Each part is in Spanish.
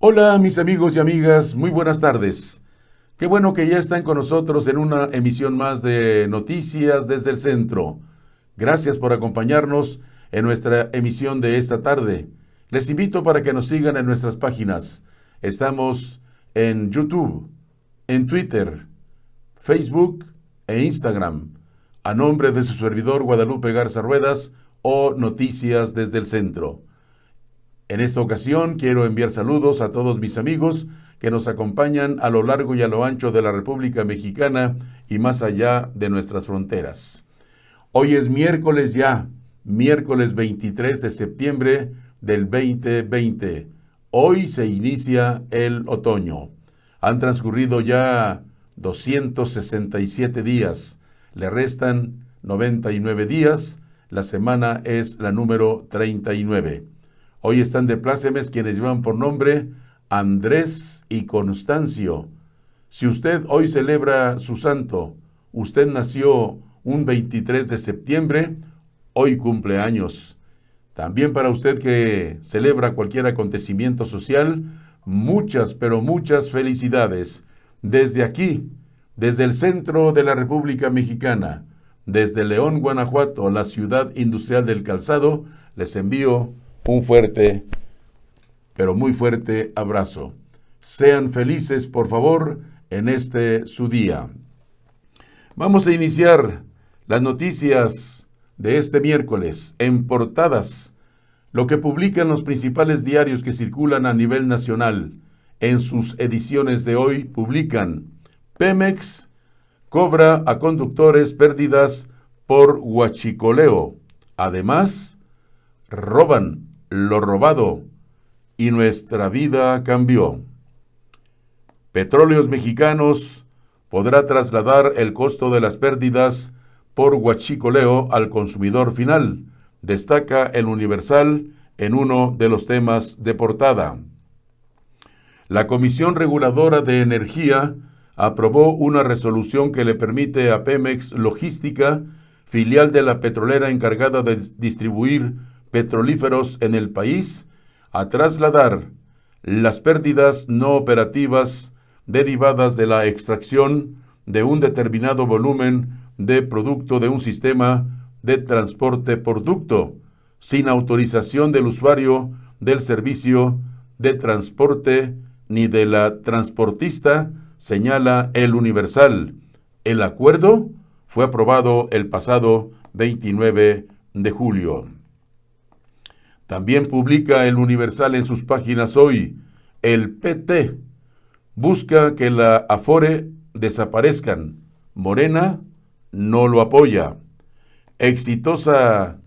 Hola mis amigos y amigas, muy buenas tardes. Qué bueno que ya están con nosotros en una emisión más de Noticias desde el Centro. Gracias por acompañarnos en nuestra emisión de esta tarde. Les invito para que nos sigan en nuestras páginas. Estamos en YouTube, en Twitter, Facebook e Instagram, a nombre de su servidor Guadalupe Garza Ruedas o Noticias desde el Centro. En esta ocasión quiero enviar saludos a todos mis amigos que nos acompañan a lo largo y a lo ancho de la República Mexicana y más allá de nuestras fronteras. Hoy es miércoles 23 de septiembre del 2020. Hoy se inicia el otoño. Han transcurrido ya 267 días. Le restan 99 días. La semana es la número 39. Hoy están de plácemes quienes llevan por nombre Andrés y Constancio. Si usted hoy celebra su santo, usted nació un 23 de septiembre, hoy cumple años. También para usted que celebra cualquier acontecimiento social, muchas, pero muchas felicidades. Desde aquí, desde el centro de la República Mexicana, desde León, Guanajuato, la ciudad industrial del calzado, les envío un fuerte, pero muy fuerte abrazo. Sean felices, por favor, en este su día. Vamos a iniciar las noticias de este miércoles en portadas, lo que publican los principales diarios que circulan a nivel nacional. En sus ediciones de hoy publican: Pemex cobra a conductores pérdidas por huachicoleo. Además, roban lo robado y nuestra vida cambió. Petróleos Mexicanos podrá trasladar el costo de las pérdidas por huachicoleo al consumidor final, destaca el Universal en uno de los temas de portada. La Comisión Reguladora de Energía aprobó una resolución que le permite a Pemex Logística, filial de la petrolera encargada de distribuir petrolíferos en el país, a trasladar las pérdidas no operativas derivadas de la extracción de un determinado volumen de producto de un sistema de transporte por ducto, sin autorización del usuario del servicio de transporte ni de la transportista, señala el Universal. El acuerdo fue aprobado el pasado 29 de julio. También publica el Universal en sus páginas hoy: el PT busca que la Afore desaparezcan. Morena no lo apoya. Exitosa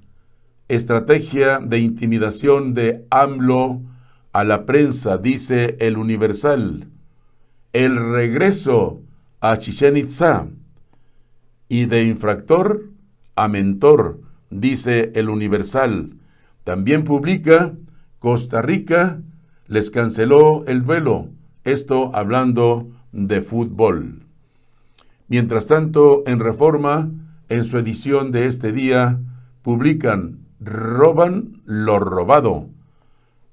estrategia de intimidación de AMLO a la prensa, dice el Universal. El regreso a Chichén Itzá. Y de infractor a mentor, dice el Universal. También publica: Costa Rica les canceló el vuelo. Esto hablando de fútbol. Mientras tanto, en Reforma, en su edición de este día, publican: roban lo robado.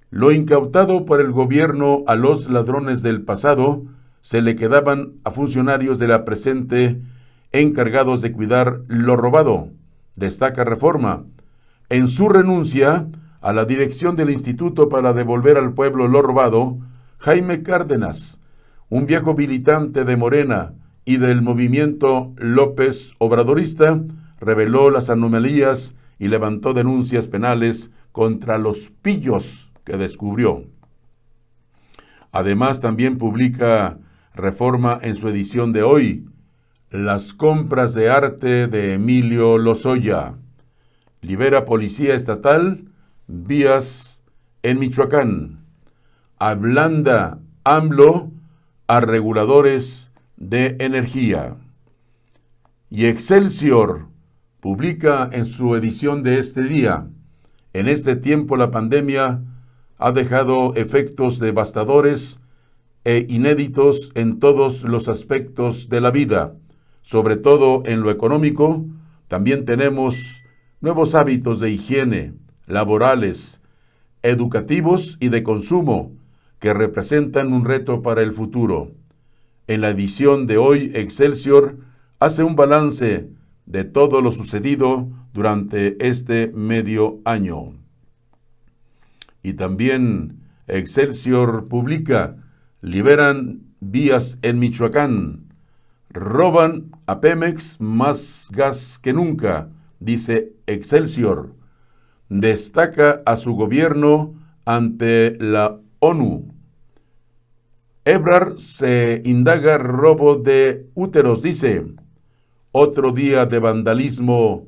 Lo incautado por el gobierno a los ladrones del pasado se le quedaban a funcionarios de la presente encargados de cuidar lo robado, destaca Reforma. En su renuncia a la dirección del Instituto para devolver al pueblo lo robado, Jaime Cárdenas, un viejo militante de Morena y del movimiento López Obradorista, reveló las anomalías y levantó denuncias penales contra los pillos que descubrió. Además, también publica Reforma en su edición de hoy: las compras de arte de Emilio Lozoya. Libera Policía Estatal vías en Michoacán. Ablanda AMLO a reguladores de energía. Y Excelsior publica en su edición de este día: en este tiempo la pandemia ha dejado efectos devastadores e inéditos en todos los aspectos de la vida, sobre todo en lo económico. También tenemos nuevos hábitos de higiene, laborales, educativos y de consumo, que representan un reto para el futuro. En la edición de hoy, Excelsior hace un balance de todo lo sucedido durante este medio año. Y también Excelsior publica: liberan vías en Michoacán, roban a Pemex más gas que nunca, dice Excelsior. Destaca a su gobierno ante la ONU. Ebrard se indaga robo de úteros, dice. Otro día de vandalismo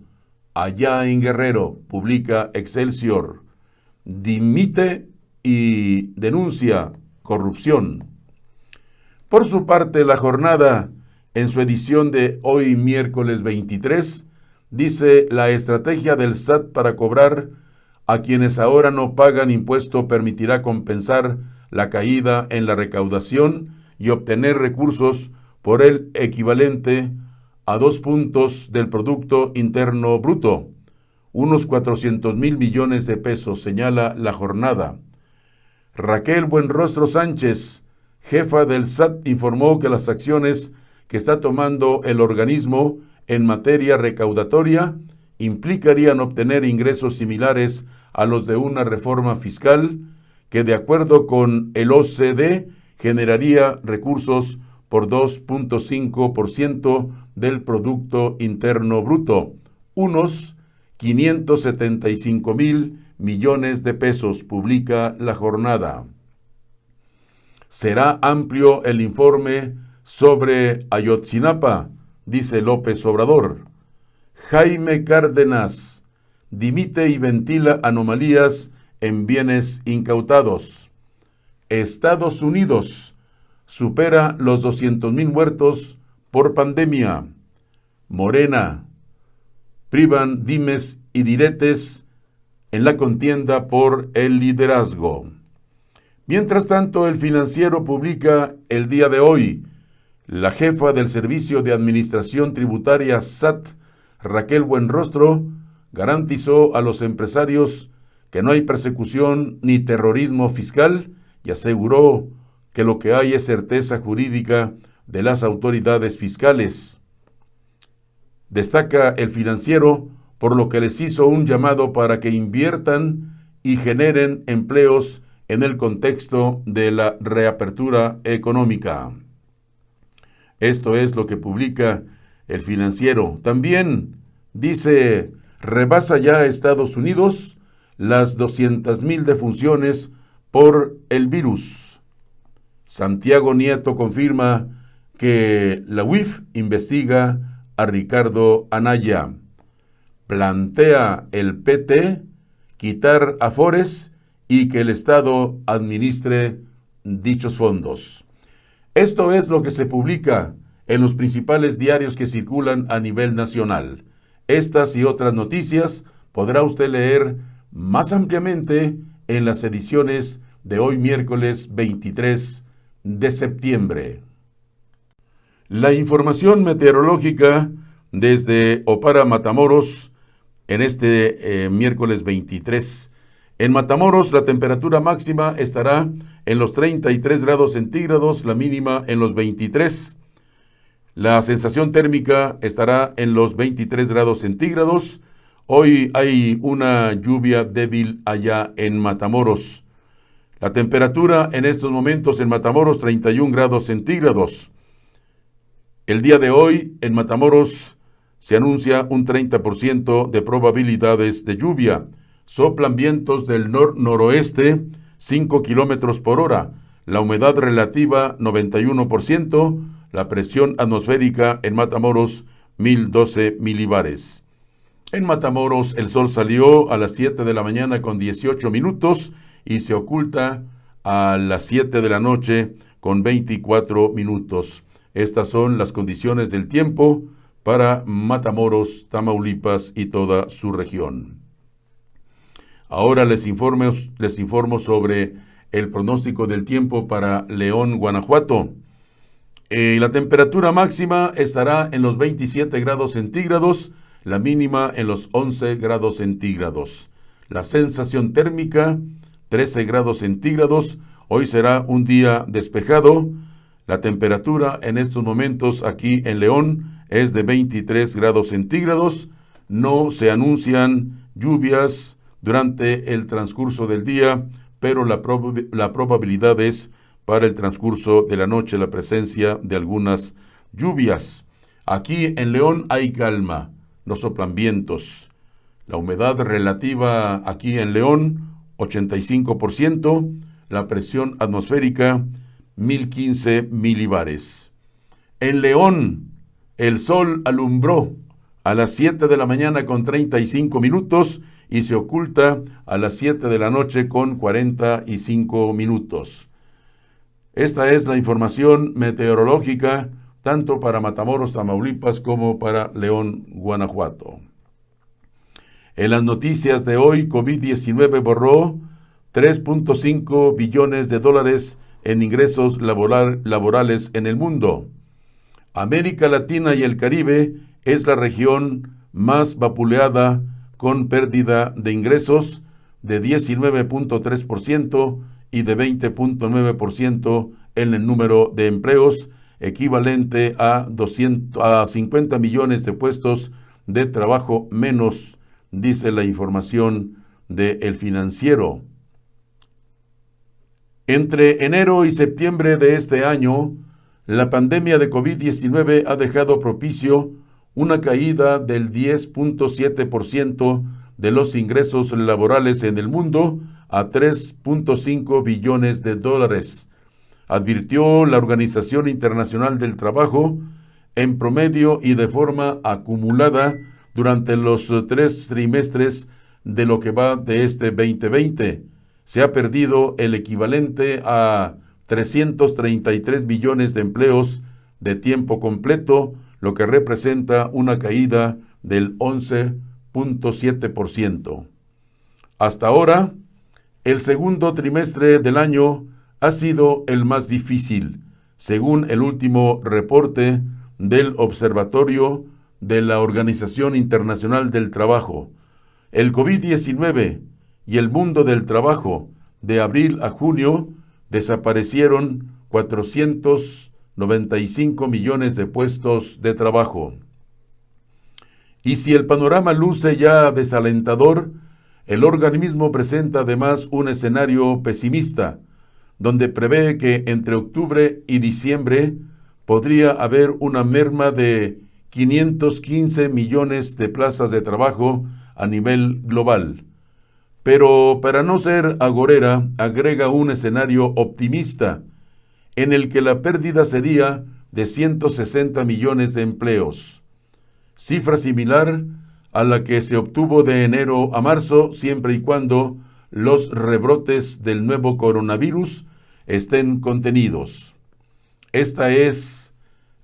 allá en Guerrero, publica Excelsior. Dimite y denuncia corrupción. Por su parte, La Jornada, en su edición de hoy miércoles 23, dice: la estrategia del SAT para cobrar a quienes ahora no pagan impuesto permitirá compensar la caída en la recaudación y obtener recursos por el equivalente a 2 puntos del Producto Interno Bruto, unos 400,000 millones de pesos, señala La Jornada. Raquel Buenrostro Sánchez, jefa del SAT, informó que las acciones que está tomando el organismo en materia recaudatoria implicarían obtener ingresos similares a los de una reforma fiscal que, de acuerdo con el OCDE, generaría recursos por 2.5% del Producto Interno Bruto, unos 575,000 millones de pesos, publica La Jornada. Será amplio el informe sobre Ayotzinapa, dice López Obrador. Jaime Cárdenas dimite y ventila anomalías en bienes incautados. Estados Unidos supera los 200,000 muertos por pandemia. Morena privan dimes y diretes en la contienda por el liderazgo. Mientras tanto, El Financiero publica el día de hoy: la jefa del Servicio de Administración Tributaria SAT, Raquel Buenrostro, garantizó a los empresarios que no hay persecución ni terrorismo fiscal y aseguró que lo que hay es certeza jurídica de las autoridades fiscales. Destaca El Financiero por lo que les hizo un llamado para que inviertan y generen empleos en el contexto de la reapertura económica. Esto es lo que publica El Financiero. También dice: rebasa ya Estados Unidos las 200,000 defunciones por el virus. Santiago Nieto confirma que la UIF investiga a Ricardo Anaya. Plantea el PT quitar afores y que el Estado administre dichos fondos. Esto es lo que se publica en los principales diarios que circulan a nivel nacional. Estas y otras noticias podrá usted leer más ampliamente en las ediciones de hoy miércoles 23 de septiembre. La información meteorológica desde Opara, Matamoros, en este miércoles 23. En Matamoros, la temperatura máxima estará en los 33 grados centígrados, la mínima en los 23. La sensación térmica estará en los 23 grados centígrados. Hoy hay una lluvia débil allá en Matamoros. La temperatura en estos momentos en Matamoros, 31 grados centígrados. El día de hoy en Matamoros se anuncia un 30% de probabilidades de lluvia. Soplan vientos del noroeste, 5 kilómetros por hora. La humedad relativa, 91%. La presión atmosférica en Matamoros, 1012 milibares. En Matamoros, el sol salió a las 7 de la mañana con 18 minutos y se oculta a las 7 de la noche con 24 minutos. Estas son las condiciones del tiempo para Matamoros, Tamaulipas y toda su región. Ahora les informo sobre el pronóstico del tiempo para León, Guanajuato. La temperatura máxima estará en los 27 grados centígrados, la mínima en los 11 grados centígrados. La sensación térmica, 13 grados centígrados. Hoy será un día despejado. La temperatura en estos momentos aquí en León es de 23 grados centígrados. No se anuncian lluvias durante el transcurso del día, pero la probabilidad es para el transcurso de la noche la presencia de algunas lluvias. Aquí en León hay calma, no soplan vientos. La humedad relativa aquí en León, 85%, la presión atmosférica, 1015 milibares. En León, el sol alumbró a las 7 de la mañana con 35 minutos y se oculta a las 7 de la noche con 45 minutos. Esta es la información meteorológica tanto para Matamoros, Tamaulipas, como para León, Guanajuato. En las noticias de hoy, COVID-19 borró 3.5 billones de dólares en ingresos laborales en el mundo. América Latina y el Caribe es la región más vapuleada con pérdida de ingresos de 19.3% y de 20.9% en el número de empleos, equivalente a 50 millones de puestos de trabajo menos, dice la información de El Financiero. Entre enero y septiembre de este año, la pandemia de COVID-19 ha dejado propicio una caída del 10.7% de los ingresos laborales en el mundo a 3.5 billones de dólares, advirtió la Organización Internacional del Trabajo. En promedio y de forma acumulada durante los 3 trimestres de lo que va de este 2020. Se ha perdido el equivalente a 333 millones de empleos de tiempo completo, lo que representa una caída del 11.7%. Hasta ahora, el segundo trimestre del año ha sido el más difícil, según el último reporte del Observatorio de la Organización Internacional del Trabajo. El COVID-19 y el mundo del trabajo de abril a junio desaparecieron 495 millones de puestos de trabajo. Y si el panorama luce ya desalentador, el organismo presenta además un escenario pesimista, donde prevé que entre octubre y diciembre podría haber una merma de 515 millones de plazas de trabajo a nivel global. Pero para no ser agorera, agrega un escenario optimista, en el que la pérdida sería de 160 millones de empleos, cifra similar a la que se obtuvo de enero a marzo, siempre y cuando los rebrotes del nuevo coronavirus estén contenidos. Esta es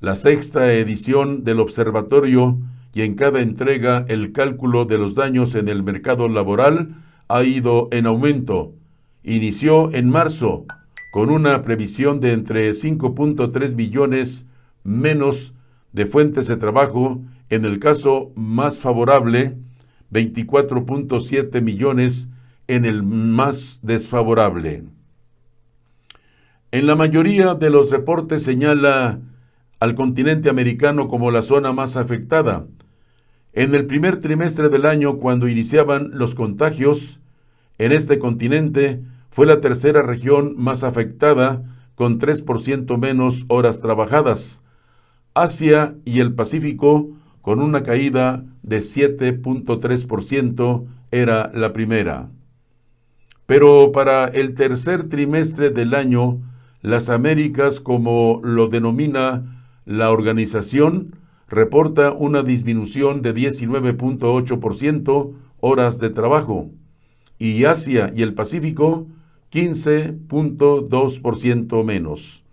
la 6ª edición del observatorio y en cada entrega el cálculo de los daños en el mercado laboral ha ido en aumento. Inició en marzo con una previsión de entre 5.3 billones menos de fuentes de trabajo, en el caso más favorable, 24.7 millones en el más desfavorable. En la mayoría de los reportes señala al continente americano como la zona más afectada. En el primer trimestre del año, cuando iniciaban los contagios, en este continente fue la tercera región más afectada, con 3% menos horas trabajadas. Asia y el Pacífico, con una caída de 7.3%, era la primera. Pero para el tercer trimestre del año, las Américas, como lo denomina la organización, reporta una disminución de 19.8% horas de trabajo, y Asia y el Pacífico 15.2% menos.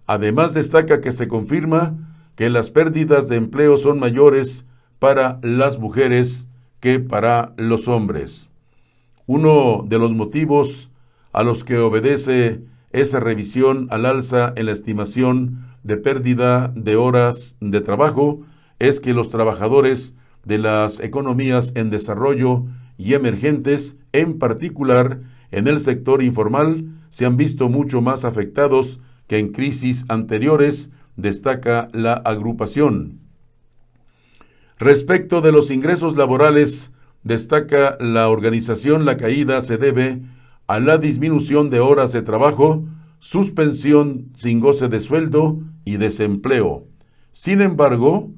Además, destaca que se confirma que las pérdidas de empleo son mayores para las mujeres que para los hombres. Uno de los motivos a los que obedece esa revisión al alza en la estimación de pérdida de horas de trabajo es que los trabajadores de las economías en desarrollo y emergentes, en particular en el sector informal, se han visto mucho más afectados que en crisis anteriores, destaca la agrupación. Respecto de los ingresos laborales, destaca la organización, la caída se debe a la disminución de horas de trabajo, suspensión sin goce de sueldo y desempleo. Sin embargo,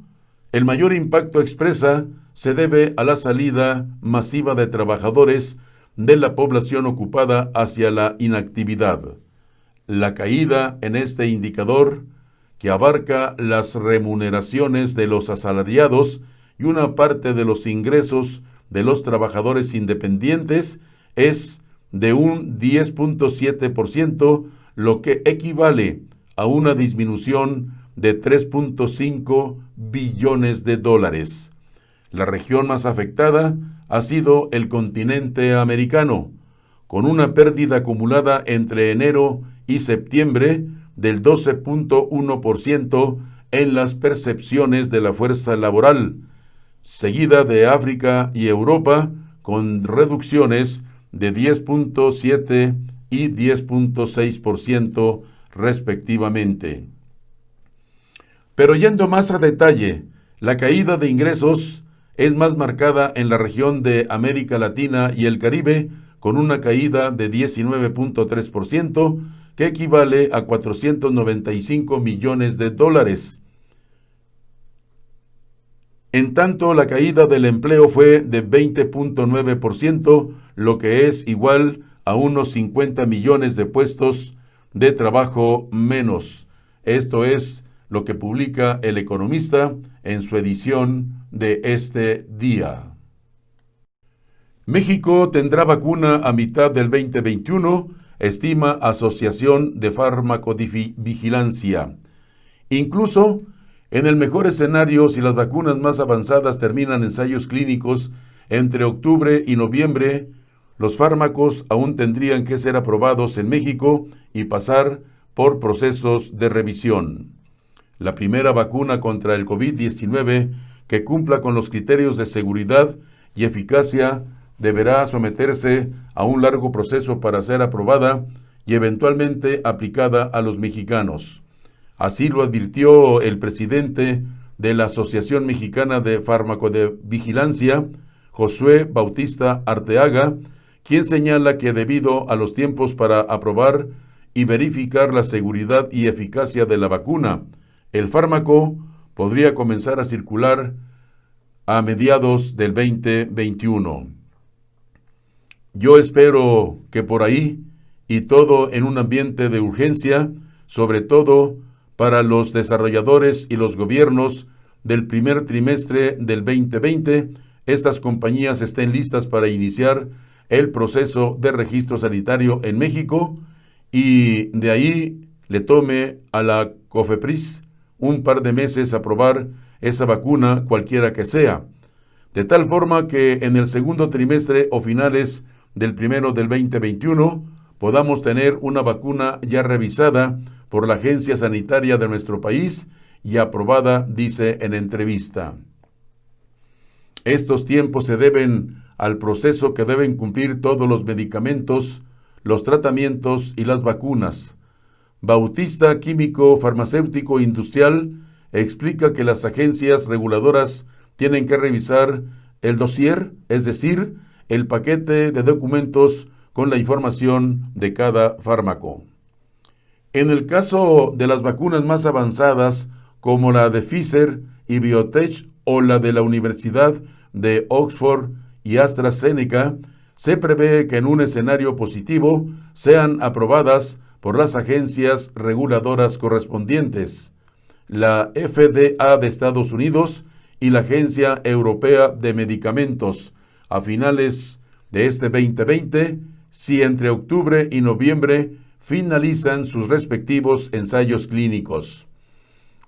el mayor impacto expresa se debe a la salida masiva de trabajadores de la población ocupada hacia la inactividad. La caída en este indicador, que abarca las remuneraciones de los asalariados y una parte de los ingresos de los trabajadores independientes, es de un 10.7%, lo que equivale a una disminución de 3.5 billones de dólares. La región más afectada ha sido el continente americano, con una pérdida acumulada entre enero y septiembre del 12.1% en las percepciones de la fuerza laboral, seguida de África y Europa, con reducciones de 10.7 y 10.6% respectivamente. Pero yendo más a detalle, la caída de ingresos es más marcada en la región de América Latina y el Caribe, con una caída de 19.3%, que equivale a 495 millones de dólares. En tanto, la caída del empleo fue de 20.9%, lo que es igual a unos 50 millones de puestos de trabajo menos. Esto es lo que publica El Economista en su edición de este día. México tendrá vacuna a mitad del 2021, estima Asociación de Farmacovigilancia. Incluso, en el mejor escenario, si las vacunas más avanzadas terminan ensayos clínicos entre octubre y noviembre, los fármacos aún tendrían que ser aprobados en México y pasar por procesos de revisión. La primera vacuna contra el COVID-19 que cumpla con los criterios de seguridad y eficacia deberá someterse a un largo proceso para ser aprobada y eventualmente aplicada a los mexicanos. Así lo advirtió el presidente de la Asociación Mexicana de Farmacovigilancia, Josué Bautista Arteaga, quien señala que debido a los tiempos para aprobar y verificar la seguridad y eficacia de la vacuna, el fármaco podría comenzar a circular a mediados del 2021. Yo espero que por ahí, y todo en un ambiente de urgencia, sobre todo para los desarrolladores y los gobiernos del primer trimestre del 2020, estas compañías estén listas para iniciar el proceso de registro sanitario en México y de ahí le tome a la COFEPRIS un par de meses aprobar esa vacuna, cualquiera que sea, de tal forma que en el segundo trimestre o finales del primero del 2021 podamos tener una vacuna ya revisada por la agencia sanitaria de nuestro país y aprobada, dice en entrevista. Estos tiempos se deben al proceso que deben cumplir todos los medicamentos, los tratamientos y las vacunas. Bautista, químico, farmacéutico e industrial, explica que las agencias reguladoras tienen que revisar el dossier, es decir, el paquete de documentos con la información de cada fármaco. En el caso de las vacunas más avanzadas, como la de Pfizer y BioNTech o la de la Universidad de Oxford y AstraZeneca, se prevé que en un escenario positivo sean aprobadas por las agencias reguladoras correspondientes, la FDA de Estados Unidos y la Agencia Europea de Medicamentos, a finales de este 2020, si entre octubre y noviembre finalizan sus respectivos ensayos clínicos.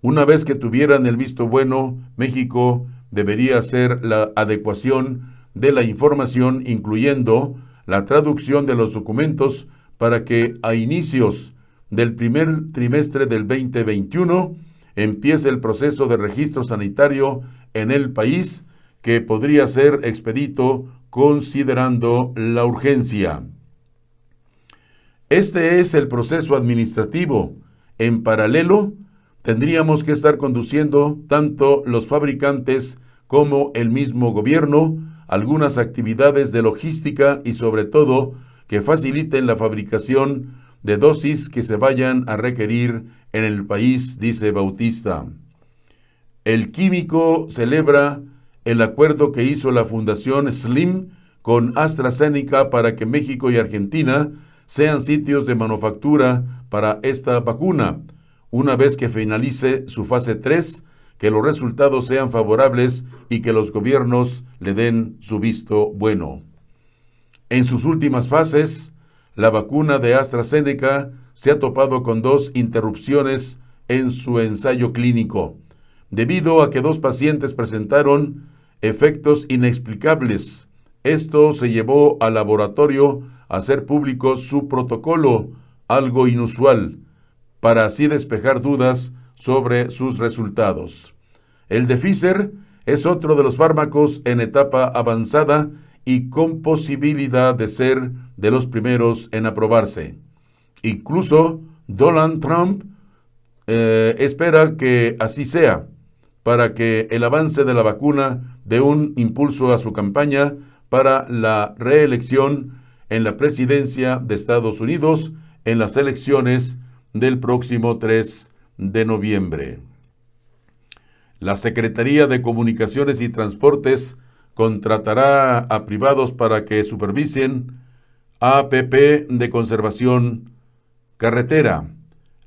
Una vez que tuvieran el visto bueno, México debería hacer la adecuación de la información, incluyendo la traducción de los documentos, para que a inicios del primer trimestre del 2021 empiece el proceso de registro sanitario en el país, que podría ser expedito considerando la urgencia. Este es el proceso administrativo. En paralelo, tendríamos que estar conduciendo tanto los fabricantes como el mismo gobierno algunas actividades de logística y sobre todo que faciliten la fabricación de dosis que se vayan a requerir en el país, dice Bautista. El químico celebra el acuerdo que hizo la Fundación Slim con AstraZeneca para que México y Argentina sean sitios de manufactura para esta vacuna. Una vez que finalice su fase 3, que los resultados sean favorables y que los gobiernos le den su visto bueno. En sus últimas fases, la vacuna de AstraZeneca se ha topado con 2 interrupciones en su ensayo clínico, debido a que 2 pacientes presentaron efectos inexplicables. Esto se llevó al laboratorio a hacer público su protocolo, algo inusual, para así despejar dudas sobre sus resultados. El de Pfizer es otro de los fármacos en etapa avanzada y con posibilidad de ser de los primeros en aprobarse. Incluso Donald Trump espera que así sea, para que el avance de la vacuna dé un impulso a su campaña para la reelección en la presidencia de Estados Unidos en las elecciones del próximo 3 de noviembre. La Secretaría de Comunicaciones y Transportes contratará a privados para que supervisen APP de conservación carretera.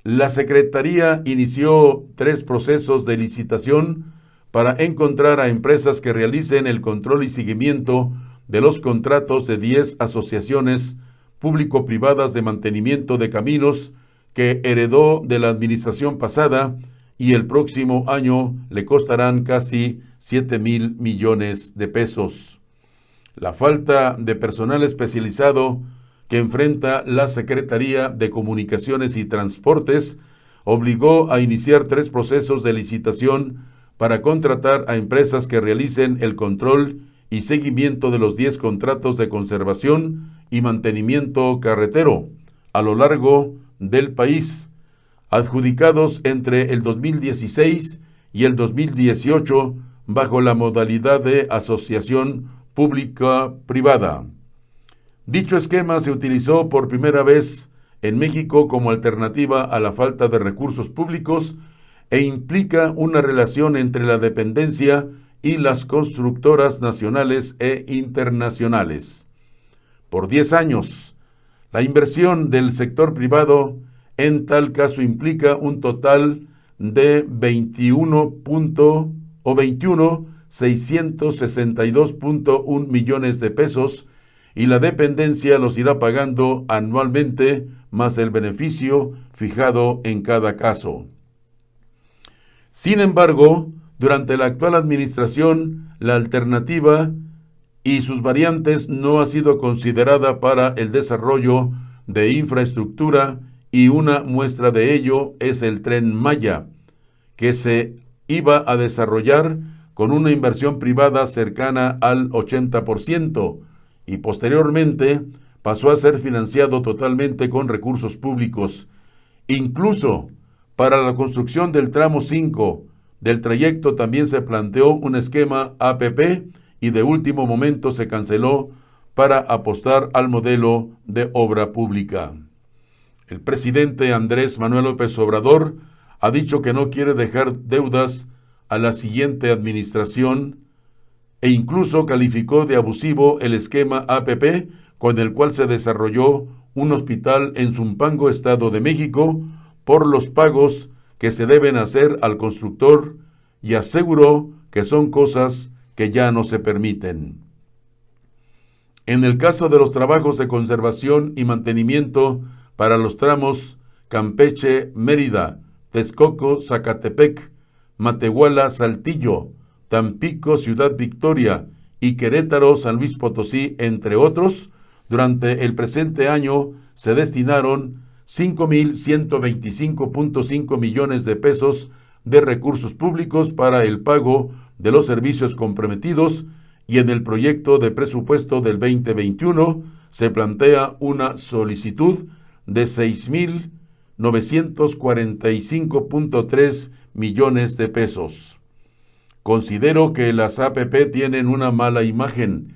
La Secretaría inició 3 procesos de licitación para encontrar a empresas que realicen el control y seguimiento de los contratos de 10 asociaciones público-privadas de mantenimiento de caminos que heredó de la administración pasada y el próximo año le costarán casi 7,000 millones de pesos. La falta de personal especializado que enfrenta la Secretaría de Comunicaciones y Transportes obligó a iniciar 3 procesos de licitación para contratar a empresas que realicen el control y seguimiento de los 10 contratos de conservación y mantenimiento carretero a lo largo del país, adjudicados entre el 2016 y el 2018 bajo la modalidad de asociación pública-privada. Dicho esquema se utilizó por primera vez en México como alternativa a la falta de recursos públicos e implica una relación entre la dependencia y las constructoras nacionales e internacionales. Por 10 años, la inversión del sector privado en tal caso implica un total de 21,662.1 millones de pesos y la dependencia los irá pagando anualmente más el beneficio fijado en cada caso. Sin embargo, durante la actual administración, la alternativa y sus variantes no ha sido considerada para el desarrollo de infraestructura y una muestra de ello es el Tren Maya, que se iba a desarrollar con una inversión privada cercana al 80% y posteriormente pasó a ser financiado totalmente con recursos públicos. Incluso para la construcción del tramo 5 del trayecto también se planteó un esquema APP y de último momento se canceló para apostar al modelo de obra pública. El presidente Andrés Manuel López Obrador ha dicho que no quiere dejar deudas a la siguiente administración e incluso calificó de abusivo el esquema APP con el cual se desarrolló un hospital en Zumpango, Estado de México, por los pagos que se deben hacer al constructor y aseguró que son cosas que ya no se permiten. En el caso de los trabajos de conservación y mantenimiento para los tramos Campeche-Mérida, Texcoco-Zacatepec, Matehuala-Saltillo, Tampico-Ciudad Victoria y Querétaro-San Luis Potosí, entre otros, durante el presente año se destinaron 5,125.5 millones de pesos de recursos públicos para el pago de los servicios comprometidos y en el proyecto de presupuesto del 2021 se plantea una solicitud de 6.945.3 millones de pesos. Considero que las APP tienen una mala imagen.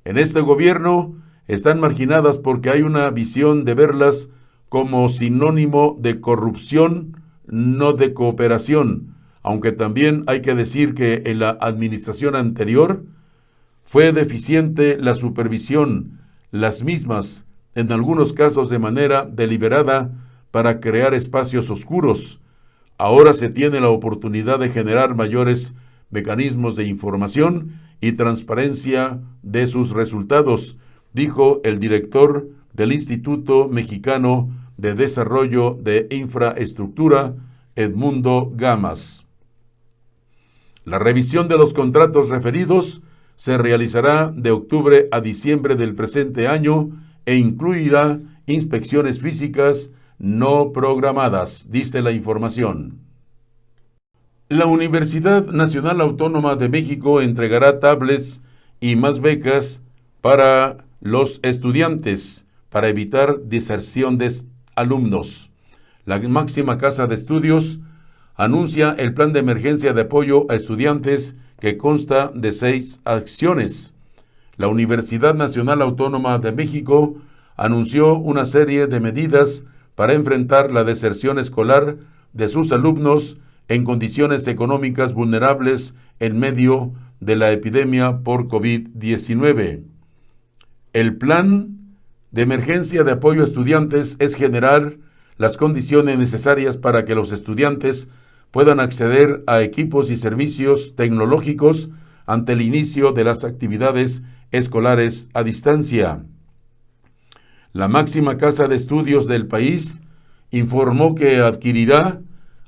En este gobierno están marginadas porque hay una visión de verlas como sinónimo de corrupción, no de cooperación, aunque también hay que decir que en la administración anterior fue deficiente la supervisión, las mismas, en algunos casos de manera deliberada, para crear espacios oscuros. Ahora se tiene la oportunidad de generar mayores mecanismos de información y transparencia de sus resultados, dijo el director del Instituto Mexicano de Desarrollo de Infraestructura, Edmundo Gamas. La revisión de los contratos referidos se realizará de octubre a diciembre del presente año e incluirá inspecciones físicas no programadas, dice la información. La Universidad Nacional Autónoma de México entregará tablets y más becas para los estudiantes para evitar deserción de alumnos. La máxima casa de estudios anuncia el plan de emergencia de apoyo a estudiantes que consta de 6 acciones. La Universidad Nacional Autónoma de México anunció una serie de medidas para enfrentar la deserción escolar de sus alumnos en condiciones económicas vulnerables en medio de la epidemia por COVID-19. El plan de emergencia de apoyo a estudiantes es generar las condiciones necesarias para que los estudiantes puedan acceder a equipos y servicios tecnológicos ante el inicio de las actividades escolares a distancia. La máxima casa de estudios del país informó que adquirirá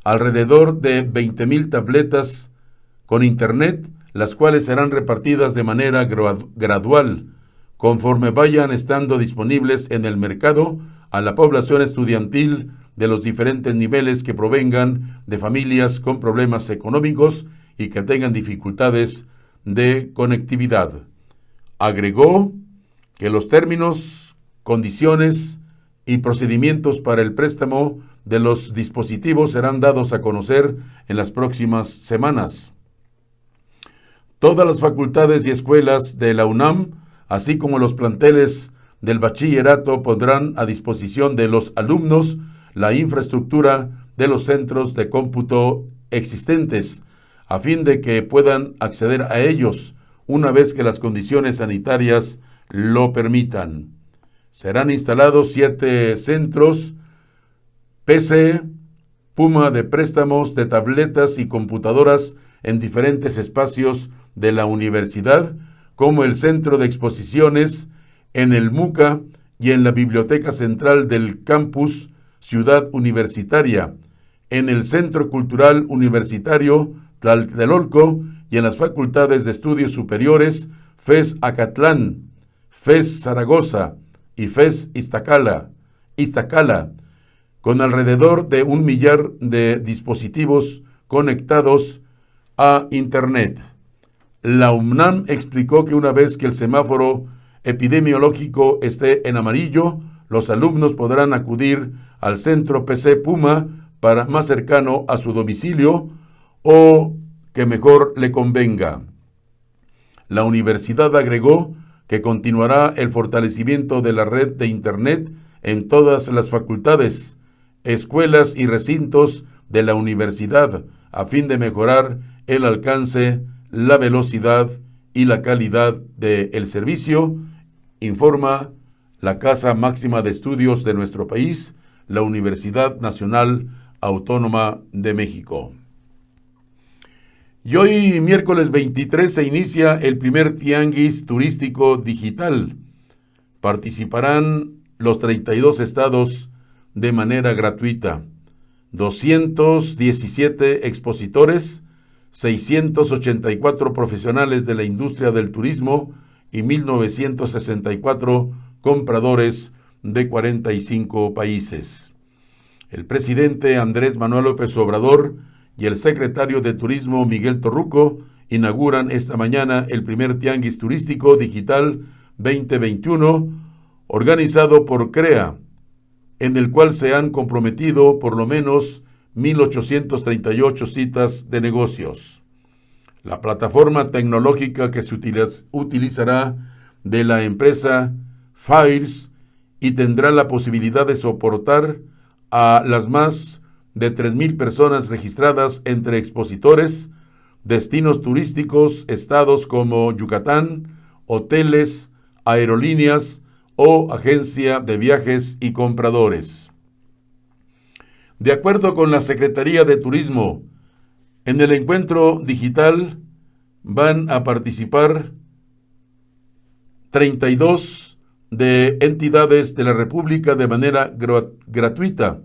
alrededor de 20,000 tabletas con Internet, las cuales serán repartidas de manera gradual, conforme vayan estando disponibles en el mercado a la población estudiantil de los diferentes niveles que provengan de familias con problemas económicos y que tengan dificultades de conectividad. Agregó que los términos, condiciones y procedimientos para el préstamo de los dispositivos serán dados a conocer en las próximas semanas. Todas las facultades y escuelas de la UNAM, así como los planteles del bachillerato, pondrán a disposición de los alumnos la infraestructura de los centros de cómputo existentes, a fin de que puedan acceder a ellos una vez que las condiciones sanitarias lo permitan. Serán instalados 7 centros PC Puma de préstamos de tabletas y computadoras en diferentes espacios de la universidad, como el Centro de Exposiciones, en el MUCA y en la Biblioteca Central del Campus Ciudad Universitaria, en el Centro Cultural Universitario Tlatelolco y en las Facultades de Estudios Superiores FES Acatlán, FES Zaragoza y FES Iztacala, con alrededor de 1 millar de dispositivos conectados a Internet. La UNAM explicó que una vez que el semáforo epidemiológico esté en amarillo, los alumnos podrán acudir al centro PC Puma más cercano a su domicilio o que mejor le convenga. La universidad agregó que continuará el fortalecimiento de la red de Internet en todas las facultades, escuelas y recintos de la universidad, a fin de mejorar el alcance, la velocidad y la calidad del servicio, informa la Casa Máxima de Estudios de nuestro país, la Universidad Nacional Autónoma de México. Y hoy, miércoles 23, se inicia el primer tianguis turístico digital. Participarán los 32 estados de manera gratuita. 217 expositores, 684 profesionales de la industria del turismo y 1,964 compradores de 45 países. El presidente Andrés Manuel López Obrador y el secretario de Turismo Miguel Torruco inauguran esta mañana el primer Tianguis Turístico Digital 2021, organizado por CREA, en el cual se han comprometido por lo menos 1.838 citas de negocios. La plataforma tecnológica que se utilizará de la empresa FAIRS y tendrá la posibilidad de soportar a las más de 3,000 personas registradas entre expositores, destinos turísticos, estados como Yucatán, hoteles, aerolíneas o agencia de viajes y compradores. De acuerdo con la Secretaría de Turismo, en el encuentro digital van a participar 32 de entidades de la República de manera gratuita,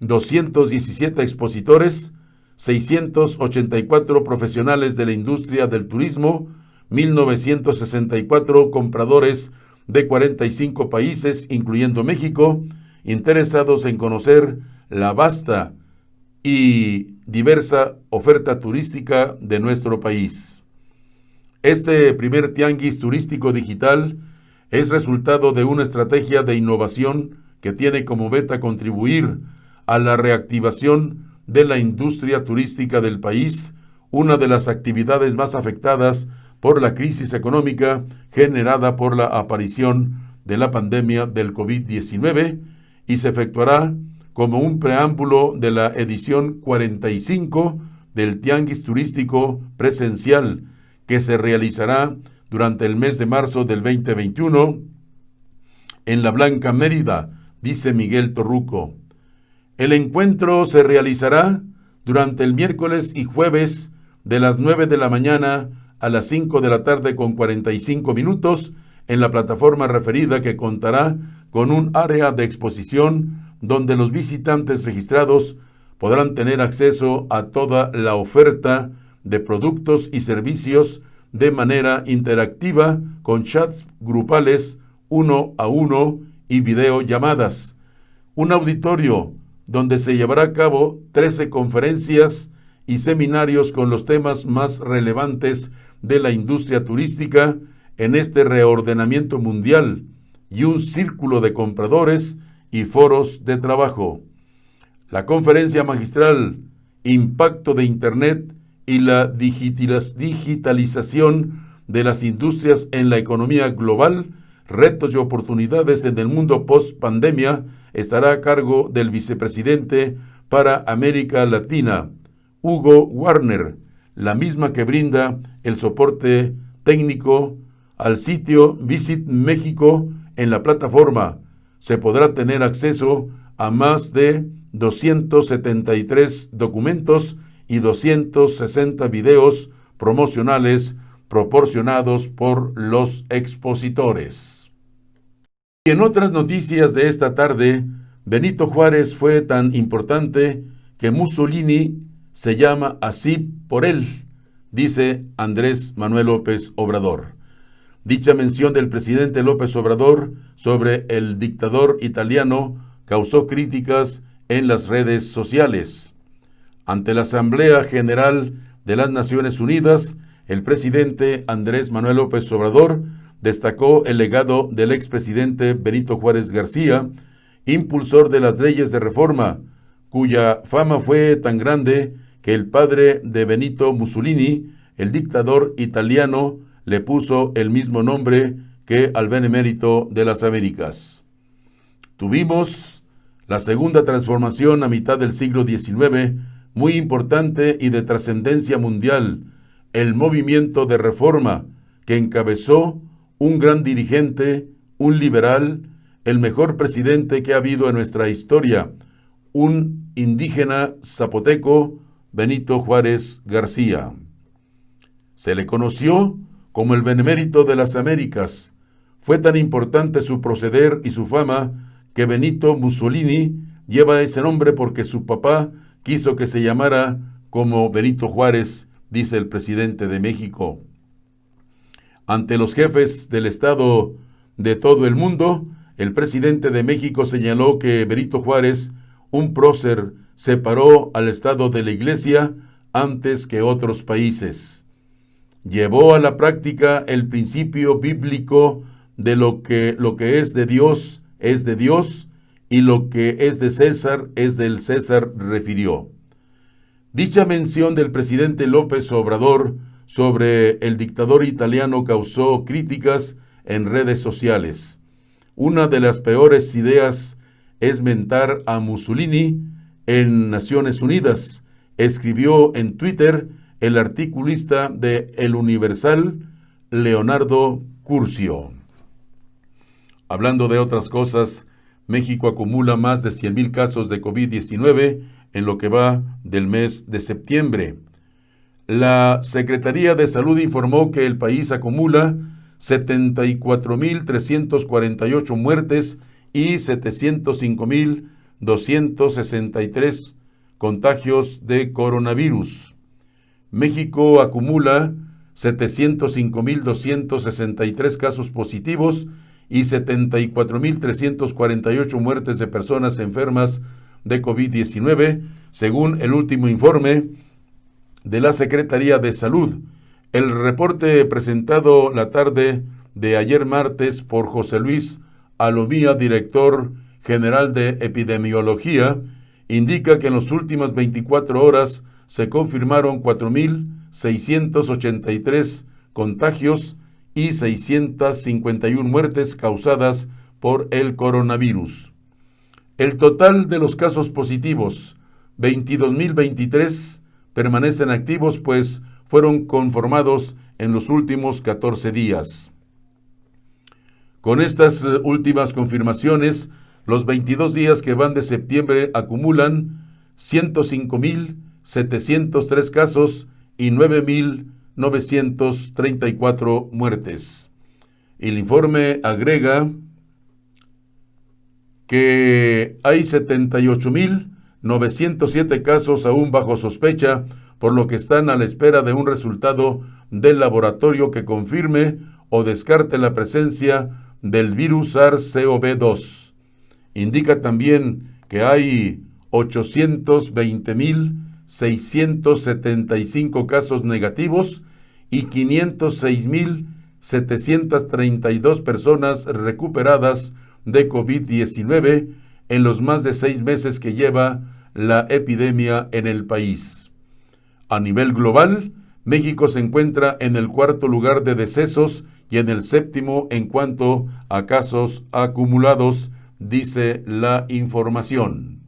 217 expositores, 684 profesionales de la industria del turismo, 1.964 compradores de 45 países, incluyendo México, interesados en conocer la vasta y diversa oferta turística de nuestro país. Este primer tianguis turístico digital es resultado de una estrategia de innovación que tiene como meta contribuir a la reactivación de la industria turística del país, una de las actividades más afectadas por la crisis económica generada por la aparición de la pandemia del COVID-19, y se efectuará como un preámbulo de la edición 45 del Tianguis Turístico Presencial, que se realizará durante el mes de marzo del 2021 en La Blanca, Mérida, dice Miguel Torruco. El encuentro se realizará durante el miércoles y jueves de las 9 de la mañana a las 5 de la tarde con 45 minutos en la plataforma referida, que contará con un área de exposición donde los visitantes registrados podrán tener acceso a toda la oferta de productos y servicios de manera interactiva, con chats grupales 1 a 1 y videollamadas. Un auditorio donde se llevará a cabo 13 conferencias y seminarios con los temas más relevantes de la industria turística en este reordenamiento mundial, y un círculo de compradores y foros de trabajo. La conferencia magistral Impacto de Internet y la digitalización de las industrias en la economía global, retos y oportunidades en el mundo post-pandemia, estará a cargo del vicepresidente para América Latina, Hugo Warner, la misma que brinda el soporte técnico al sitio Visit México. En la plataforma se podrá tener acceso a más de 273 documentos y 260 videos promocionales proporcionados por los expositores. Y en otras noticias de esta tarde, Benito Juárez fue tan importante que Mussolini se llama así por él, dice Andrés Manuel López Obrador. Dicha mención del presidente López Obrador sobre el dictador italiano causó críticas en las redes sociales. Ante la Asamblea General de las Naciones Unidas, el presidente Andrés Manuel López Obrador destacó el legado del expresidente Benito Juárez García, impulsor de las leyes de reforma, cuya fama fue tan grande que el padre de Benito Mussolini, el dictador italiano, le puso el mismo nombre que al benemérito de las Américas. Tuvimos la segunda transformación a mitad del siglo XIX, muy importante y de trascendencia mundial, el movimiento de reforma que encabezó un gran dirigente, un liberal, el mejor presidente que ha habido en nuestra historia, un indígena zapoteco, Benito Juárez García. Se le conoció como el benemérito de las Américas. Fue tan importante su proceder y su fama que Benito Mussolini lleva ese nombre porque su papá quiso que se llamara como Benito Juárez, dice el presidente de México. Ante los jefes del Estado de todo el mundo, el presidente de México señaló que Benito Juárez, un prócer, separó al Estado de la Iglesia antes que otros países. Llevó a la práctica el principio bíblico de lo que es de Dios, y lo que es de César es del César, refirió. Dicha mención del presidente López Obrador sobre el dictador italiano causó críticas en redes sociales. Una de las peores ideas es mentar a Mussolini en Naciones Unidas, escribió en Twitter el articulista de El Universal, Leonardo Curcio. Hablando de otras cosas, México acumula más de 100,000 casos de COVID-19 en lo que va del mes de septiembre. La Secretaría de Salud informó que el país acumula 74,348 muertes y 705,263 contagios de coronavirus. México acumula 705,263 casos positivos y 74,348 muertes de personas enfermas de COVID-19, según el último informe de la Secretaría de Salud. El reporte presentado la tarde de ayer martes por José Luis Alomía, director general de epidemiología, indica que en las últimas 24 horas se confirmaron 4,683 contagios y 651 muertes causadas por el coronavirus. El total de los casos positivos, 22,023, permanecen activos, pues fueron conformados en los últimos 14 días. Con estas últimas confirmaciones, los 22 días que van de septiembre acumulan 105,703 casos y 9,934 muertes. El informe agrega que hay 78,907 casos aún bajo sospecha, por lo que están a la espera de un resultado del laboratorio que confirme o descarte la presencia del virus SARS-CoV-2. Indica también que hay 820,675 casos negativos y 506,732 personas recuperadas de COVID-19 en los más de 6 meses que lleva la epidemia en el país. A nivel global, México se encuentra en el 4º lugar de decesos y en el 7º en cuanto a casos acumulados, dice la información.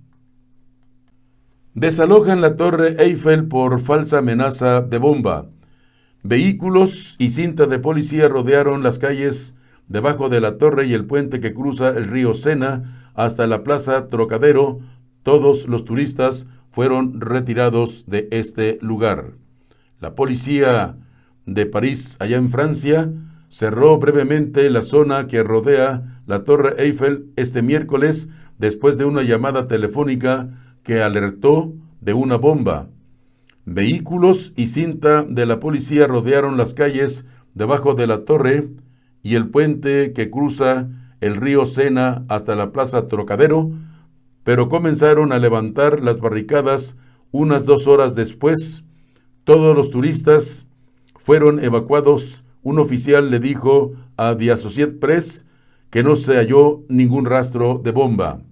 Desalojan la Torre Eiffel por falsa amenaza de bomba. Vehículos y cinta de policía rodearon las calles debajo de la torre y el puente que cruza el río Sena hasta la Plaza Trocadero. Todos los turistas fueron retirados de este lugar. La policía de París, allá en Francia, cerró brevemente la zona que rodea la Torre Eiffel este miércoles después de una llamada telefónica que alertó de una bomba. Vehículos y cinta de la policía rodearon las calles debajo de la torre y el puente que cruza el río Sena hasta la Plaza Trocadero, pero comenzaron a levantar las barricadas unas 2 horas después. Todos los turistas fueron evacuados. Un oficial le dijo a The Associated Press que no se halló ningún rastro de bomba.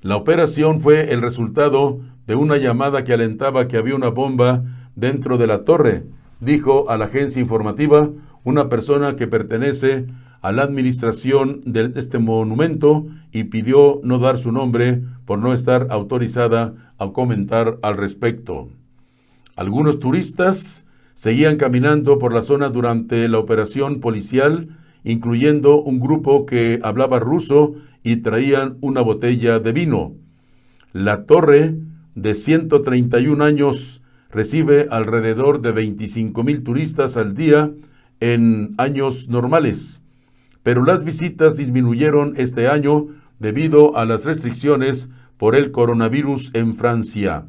La operación fue el resultado de una llamada que alentaba que había una bomba dentro de la torre, dijo a la agencia informativa una persona que pertenece a la administración de este monumento y pidió no dar su nombre por no estar autorizada a comentar al respecto. Algunos turistas seguían caminando por la zona durante la operación policial, incluyendo un grupo que hablaba ruso y traían una botella de vino. La torre, de 131 años, recibe alrededor de 25,000 turistas al día en años normales, pero las visitas disminuyeron este año debido a las restricciones por el coronavirus en Francia.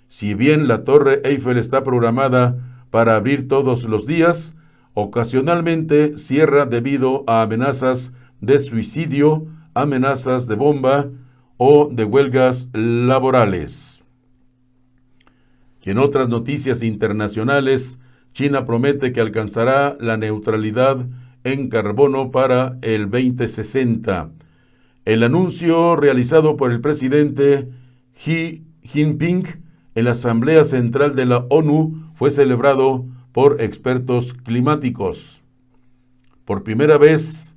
Si bien la Torre Eiffel está programada para abrir todos los días, ocasionalmente cierra debido a amenazas de suicidio, amenazas de bomba o de huelgas laborales. Y en otras noticias internacionales, China promete que alcanzará la neutralidad en carbono para el 2060. El anuncio realizado por el presidente Xi Jinping en la Asamblea Central de la ONU fue celebrado por expertos climáticos. Por primera vez,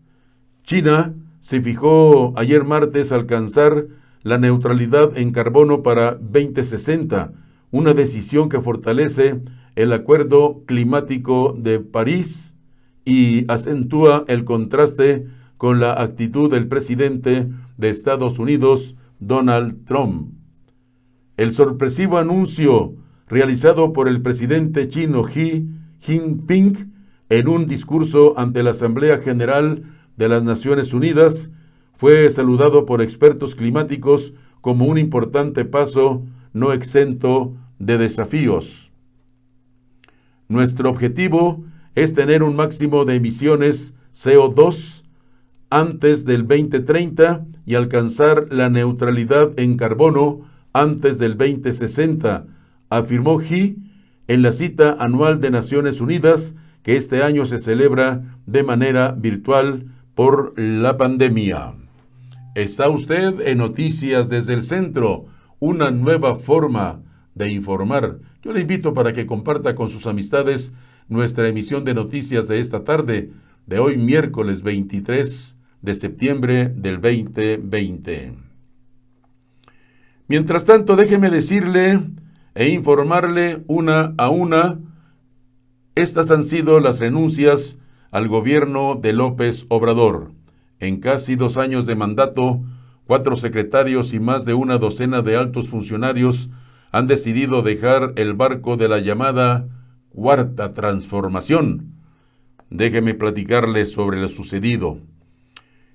China se fijó ayer martes alcanzar la neutralidad en carbono para 2060, una decisión que fortalece el Acuerdo Climático de París y acentúa el contraste con la actitud del presidente de Estados Unidos, Donald Trump. El sorpresivo anuncio realizado por el presidente chino Xi Jinping en un discurso ante la Asamblea General de las Naciones Unidas fue saludado por expertos climáticos como un importante paso no exento de desafíos. Nuestro objetivo es tener un máximo de emisiones CO2 antes del 2030 y alcanzar la neutralidad en carbono antes del 2060, afirmó Xi en la cita anual de Naciones Unidas que este año se celebra de manera virtual por la pandemia. Está usted en Noticias desde el Centro, una nueva forma de informar. Yo le invito para que comparta con sus amistades nuestra emisión de noticias de esta tarde, de hoy miércoles 23 de septiembre del 2020. Mientras tanto, déjeme decirle e informarle una a una, estas han sido las renuncias al gobierno de López Obrador. En casi 2 años de mandato, 4 secretarios y más de una docena de altos funcionarios han decidido dejar el barco de la llamada Cuarta Transformación. Déjeme platicarles sobre lo sucedido.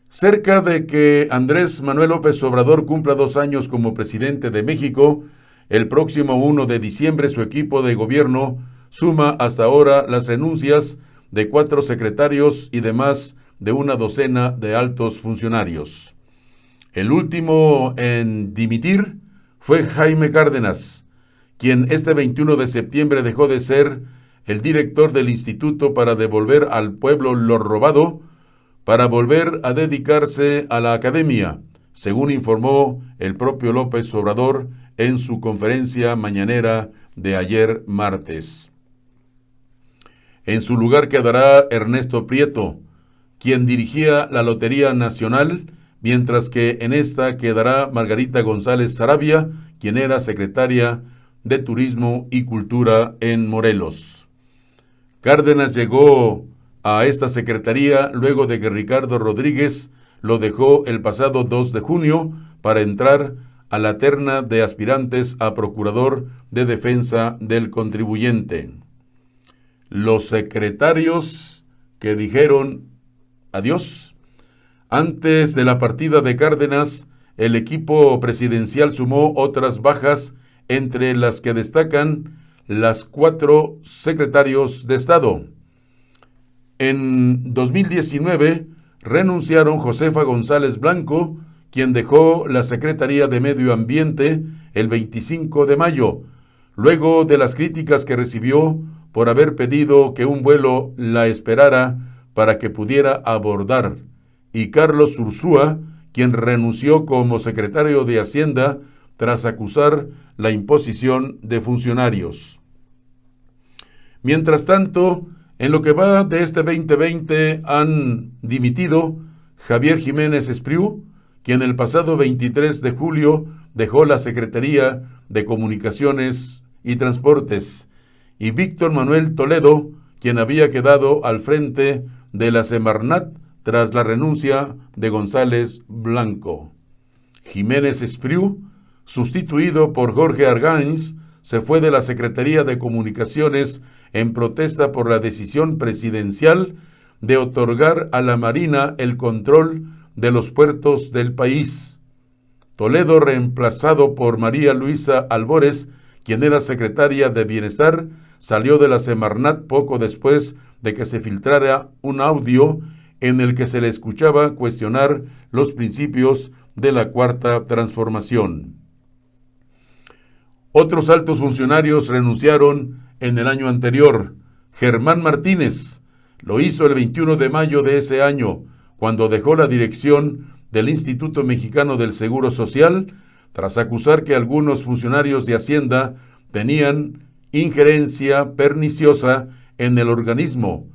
Cerca de que Andrés Manuel López Obrador cumpla 2 años como presidente de México, el próximo 1 de diciembre su equipo de gobierno suma hasta ahora las renuncias de 4 secretarios y de más de una docena de altos funcionarios. El último en dimitir fue Jaime Cárdenas, quien este 21 de septiembre dejó de ser el director del Instituto para devolver al pueblo lo robado, para volver a dedicarse a la academia, según informó el propio López Obrador en su conferencia mañanera de ayer martes. En su lugar quedará Ernesto Prieto, quien dirigía la Lotería Nacional, mientras que en esta quedará Margarita González Sarabia, quien era secretaria de Turismo y Cultura en Morelos. Cárdenas llegó a esta secretaría luego de que Ricardo Rodríguez lo dejó el pasado 2 de junio para entrar a la terna de aspirantes a Procurador de Defensa del Contribuyente. Los secretarios que dijeron adiós. Antes de la partida de Cárdenas, el equipo presidencial sumó otras bajas, entre las que destacan las 4 secretarios de Estado. En 2019 renunciaron Josefa González Blanco, quien dejó la Secretaría de Medio Ambiente el 25 de mayo, luego de las críticas que recibió por haber pedido que un vuelo la esperara para que pudiera abordar, y Carlos Ursúa, quien renunció como secretario de Hacienda tras acusar la imposición de funcionarios. Mientras tanto, en lo que va de este 2020 han dimitido Javier Jiménez Espriu, quien el pasado 23 de julio dejó la Secretaría de Comunicaciones y Transportes, y Víctor Manuel Toledo, quien había quedado al frente de la Semarnat tras la renuncia de González Blanco. Jiménez Espriu, sustituido por Jorge Argañez, se fue de la Secretaría de Comunicaciones en protesta por la decisión presidencial de otorgar a la Marina el control de los puertos del país. Toledo, reemplazado por María Luisa Albores, quien era secretaria de Bienestar, salió de la Semarnat poco después de que se filtrara un audio en el que se le escuchaba cuestionar los principios de la Cuarta Transformación. Otros altos funcionarios renunciaron en el año anterior. Germán Martínez lo hizo el 21 de mayo de ese año, cuando dejó la dirección del Instituto Mexicano del Seguro Social, tras acusar que algunos funcionarios de Hacienda tenían injerencia perniciosa en el organismo.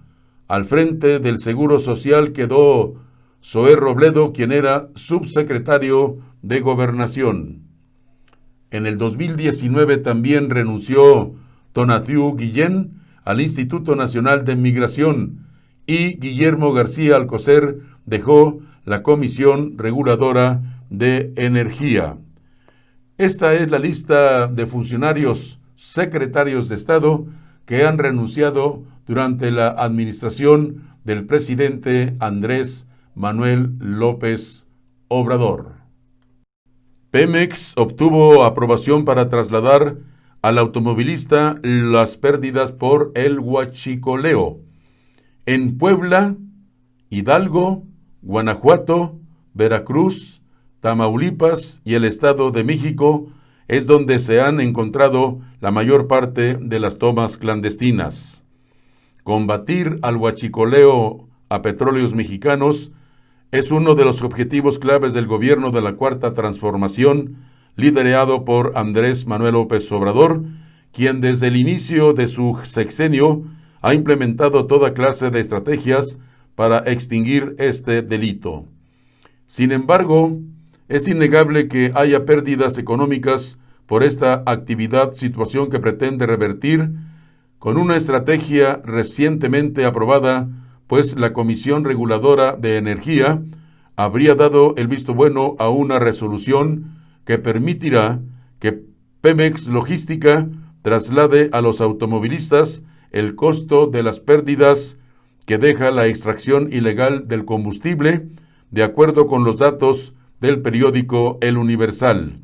Al frente del Seguro Social quedó Zoé Robledo, quien era subsecretario de Gobernación. En el 2019 también renunció Tonatiuh Guillén al Instituto Nacional de Migración y Guillermo García Alcocer dejó la Comisión Reguladora de Energía. Esta es la lista de funcionarios secretarios de Estado que han renunciado durante la administración del presidente Andrés Manuel López Obrador. Pemex obtuvo aprobación para trasladar al automovilista las pérdidas por el huachicoleo. En Puebla, Hidalgo, Guanajuato, Veracruz, Tamaulipas y el Estado de México es donde se han encontrado la mayor parte de las tomas clandestinas. Combatir al huachicoleo a petróleos mexicanos es uno de los objetivos claves del gobierno de la Cuarta Transformación, liderado por Andrés Manuel López Obrador, quien desde el inicio de su sexenio ha implementado toda clase de estrategias para extinguir este delito. Sin embargo, es innegable que haya pérdidas económicas por esta actividad, situación que pretende revertir con una estrategia recientemente aprobada, pues la Comisión Reguladora de Energía habría dado el visto bueno a una resolución que permitirá que Pemex Logística traslade a los automovilistas el costo de las pérdidas que deja la extracción ilegal del combustible, de acuerdo con los datos del periódico El Universal.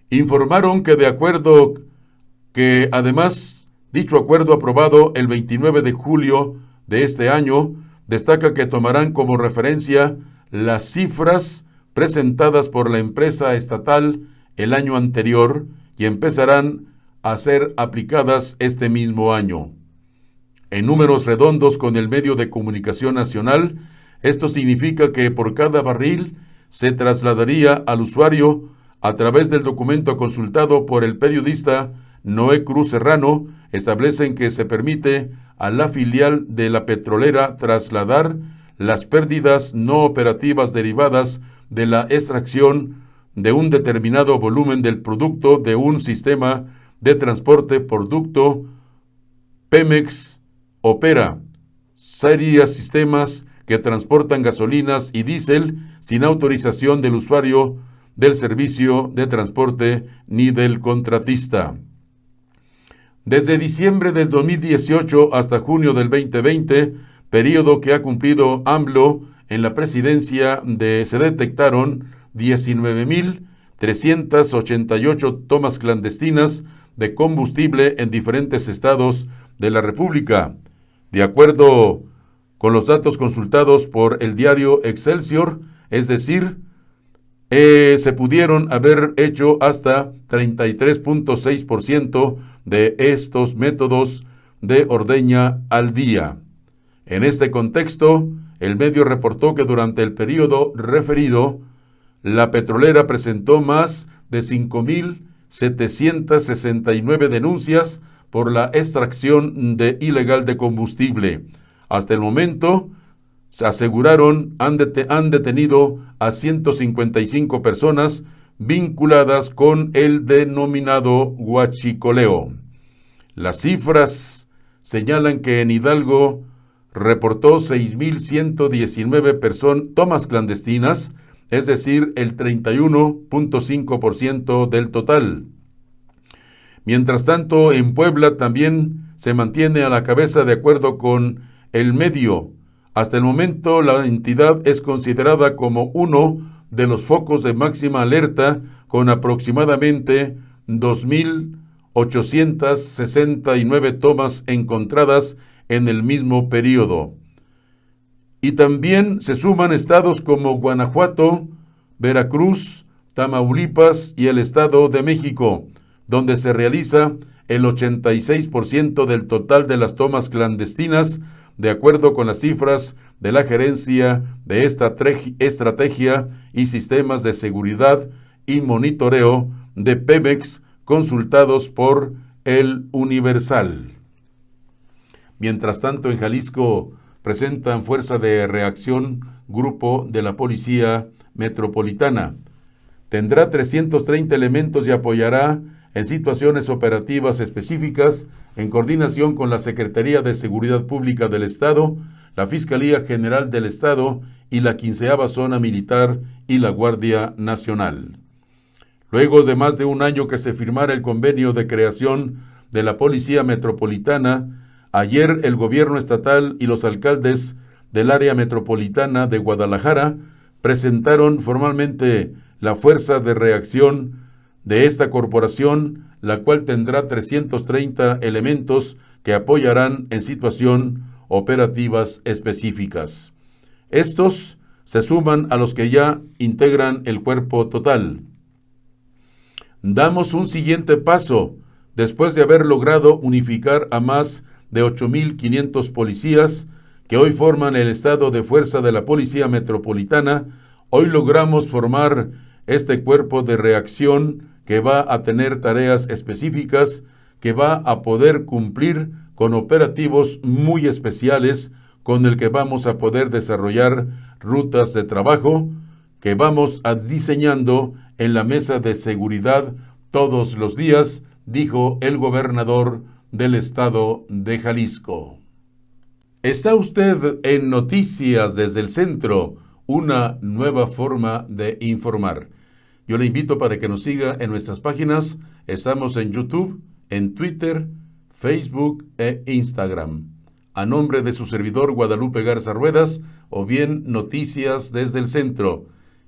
Informaron que además, dicho acuerdo aprobado el 29 de julio de este año, destaca que tomarán como referencia las cifras presentadas por la empresa estatal el año anterior y empezarán a ser aplicadas este mismo año. En números redondos con el medio de comunicación nacional, esto significa que por cada barril se trasladaría al usuario, a través del documento consultado por el periodista Noé Cruz Serrano, establecen que se permite a la filial de la petrolera trasladar las pérdidas no operativas derivadas de la extracción de un determinado volumen del producto de un sistema de transporte producto. Pemex opera serios sistemas que transportan gasolinas y diésel sin autorización del usuario del servicio de transporte ni del contratista. Desde diciembre del 2018 hasta junio del 2020, periodo que ha cumplido AMLO en la presidencia, se detectaron 19.388 tomas clandestinas de combustible en diferentes estados de la República. De acuerdo con los datos consultados por el diario Excelsior, es decir, se pudieron haber hecho hasta 33.6% de estos métodos de ordeña al día. En este contexto, el medio reportó que durante el periodo referido, la petrolera presentó más de 5.769 denuncias por la extracción ilegal de combustible. Hasta el momento, se aseguraron, han detenido a 155 personas vinculadas con el denominado huachicoleo. Las cifras señalan que en Hidalgo reportó 6.119 tomas clandestinas, es decir, el 31.5% del total. Mientras tanto, en Puebla también se mantiene a la cabeza de acuerdo con el medio. Hasta el momento, la entidad es considerada como uno de los focos de máxima alerta, con aproximadamente 2.869 tomas encontradas en el mismo periodo. Y también se suman estados como Guanajuato, Veracruz, Tamaulipas y el Estado de México, donde se realiza el 86% del total de las tomas clandestinas, de acuerdo con las cifras de la Gerencia de Estrategia y Sistemas de Seguridad y Monitoreo de Pemex, consultados por El Universal. Mientras tanto, en Jalisco presentan fuerza de reacción grupo de la Policía Metropolitana. Tendrá 330 elementos y apoyará en situaciones operativas específicas en coordinación con la Secretaría de Seguridad Pública del Estado, la Fiscalía General del Estado y la 15ª Zona Militar y la Guardia Nacional. Luego de más de un año que se firmara el convenio de creación de la Policía Metropolitana, ayer el gobierno estatal y los alcaldes del área metropolitana de Guadalajara presentaron formalmente la fuerza de reacción de esta corporación, la cual tendrá 330 elementos que apoyarán en situación operativas específicas. Estos se suman a los que ya integran el cuerpo total. Damos un siguiente paso, después de haber logrado unificar a más de 8,500 policías que hoy forman el estado de fuerza de la Policía Metropolitana. Hoy logramos formar este cuerpo de reacción que va a tener tareas específicas, que va a poder cumplir con operativos muy especiales, con el que vamos a poder desarrollar rutas de trabajo que vamos a diseñando en la mesa de seguridad todos los días, dijo el gobernador del estado de Jalisco. Está usted en Noticias desde el Centro, una nueva forma de informar. Yo le invito para que nos siga en nuestras páginas. Estamos en YouTube, en Twitter, Facebook e Instagram. A nombre de su servidor Guadalupe Garza Ruedas, o bien Noticias desde el Centro.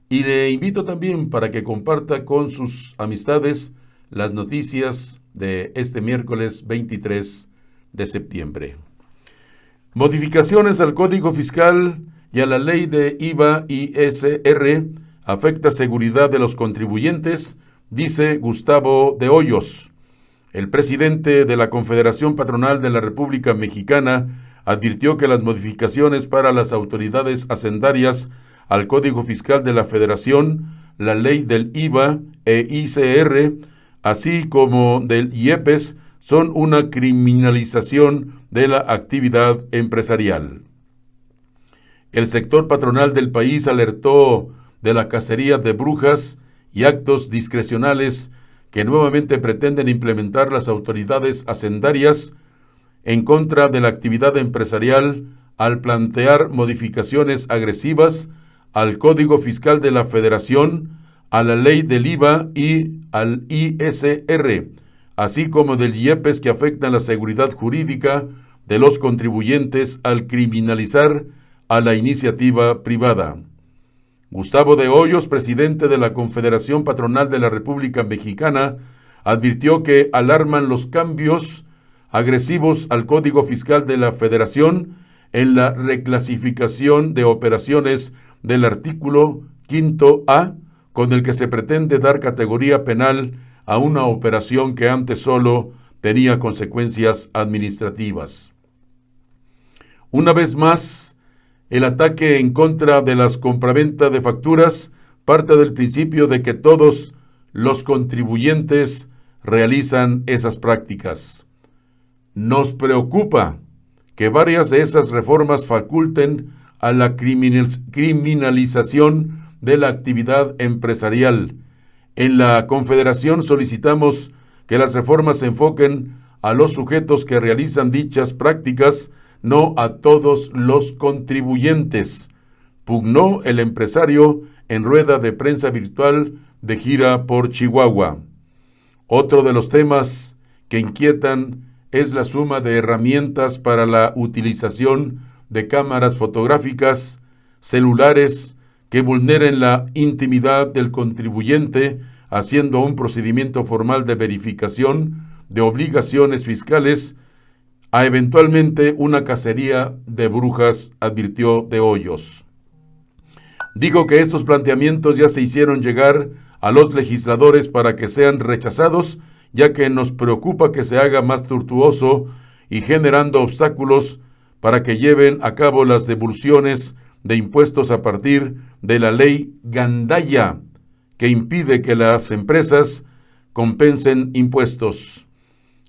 Y le invito también para que comparta con sus amistades las noticias de este miércoles 23 de septiembre. Modificaciones al Código Fiscal y a la ley de IVA-ISR afecta seguridad de los contribuyentes, dice Gustavo de Hoyos. El presidente de la Confederación Patronal de la República Mexicana advirtió que las modificaciones para las autoridades hacendarias al Código Fiscal de la Federación, la ley del IVA e ISR, así como del IEPES, son una criminalización de la actividad empresarial. El sector patronal del país alertó de la cacería de brujas y actos discrecionales que nuevamente pretenden implementar las autoridades hacendarias en contra de la actividad empresarial al plantear modificaciones agresivas al Código Fiscal de la Federación, a la ley del IVA y al ISR, así como del IEPES, que afectan la seguridad jurídica de los contribuyentes al criminalizar a la iniciativa privada. Gustavo de Hoyos, presidente de la Confederación Patronal de la República Mexicana, advirtió que alarman los cambios agresivos al Código Fiscal de la Federación en la reclasificación de operaciones del artículo 5A, con el que se pretende dar categoría penal a una operación que antes solo tenía consecuencias administrativas. Una vez más, el ataque en contra de las compraventa de facturas parte del principio de que todos los contribuyentes realizan esas prácticas. Nos preocupa que varias de esas reformas faculten a la criminalización de la actividad empresarial. En la Confederación solicitamos que las reformas se enfoquen a los sujetos que realizan dichas prácticas, no a todos los contribuyentes, pugnó el empresario en rueda de prensa virtual de gira por Chihuahua. Otro de los temas que inquietan es la suma de herramientas para la utilización de cámaras fotográficas, celulares, que vulneren la intimidad del contribuyente, haciendo un procedimiento formal de verificación de obligaciones fiscales, a eventualmente una cacería de brujas, advirtió de Hoyos. Dijo que estos planteamientos ya se hicieron llegar a los legisladores para que sean rechazados, ya que nos preocupa que se haga más tortuoso y generando obstáculos para que lleven a cabo las devoluciones de impuestos a partir de la ley Gandaya, que impide que las empresas compensen impuestos.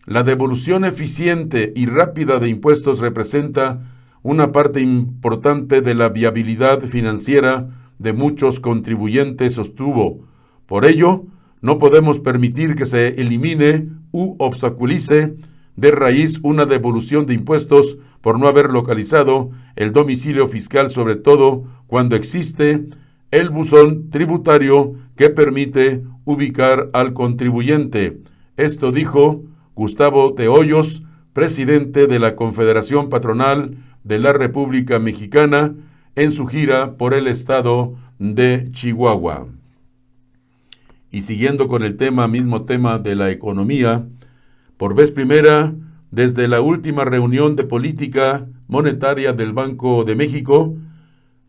La devolución eficiente y rápida de impuestos representa una parte importante de la viabilidad financiera de muchos contribuyentes, sostuvo. Por ello, no podemos permitir que se elimine u obstaculice de raíz una devolución de impuestos por no haber localizado el domicilio fiscal, sobre todo cuando existe el buzón tributario que permite ubicar al contribuyente. Esto dijo Gustavo de Hoyos, presidente de la Confederación Patronal de la República Mexicana, en su gira por el estado de Chihuahua. Y siguiendo con el mismo tema de la economía, por vez primera, desde la última reunión de política monetaria del Banco de México,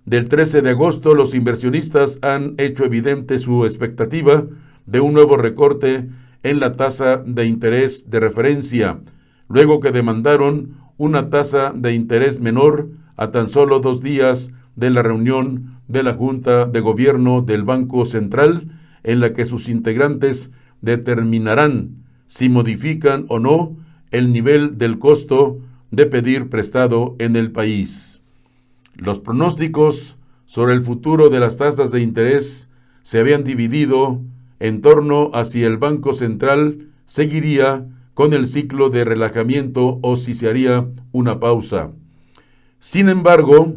del 13 de agosto, los inversionistas han hecho evidente su expectativa de un nuevo recorte en la tasa de interés de referencia, luego que demandaron una tasa de interés menor a tan solo 2 días de la reunión de la Junta de Gobierno del Banco Central, en la que sus integrantes determinarán si modifican o no el nivel del costo de pedir prestado en el país. Los pronósticos sobre el futuro de las tasas de interés se habían dividido en torno a si el Banco Central seguiría con el ciclo de relajamiento o si se haría una pausa. Sin embargo,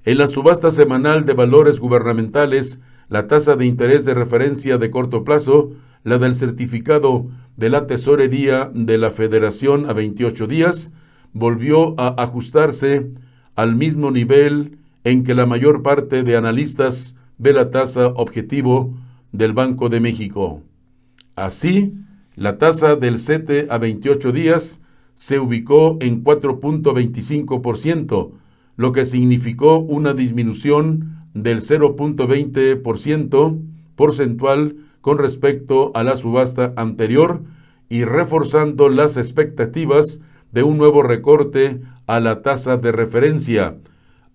en la subasta semanal de valores gubernamentales, la tasa de interés de referencia de corto plazo, la del certificado de la Tesorería de la Federación a 28 días, volvió a ajustarse al mismo nivel en que la mayor parte de analistas ve la tasa objetivo del Banco de México. Así, la tasa del CETE a 28 días se ubicó en 4.25%, lo que significó una disminución del 0.20% porcentual con respecto a la subasta anterior y reforzando las expectativas de un nuevo recorte a la tasa de referencia,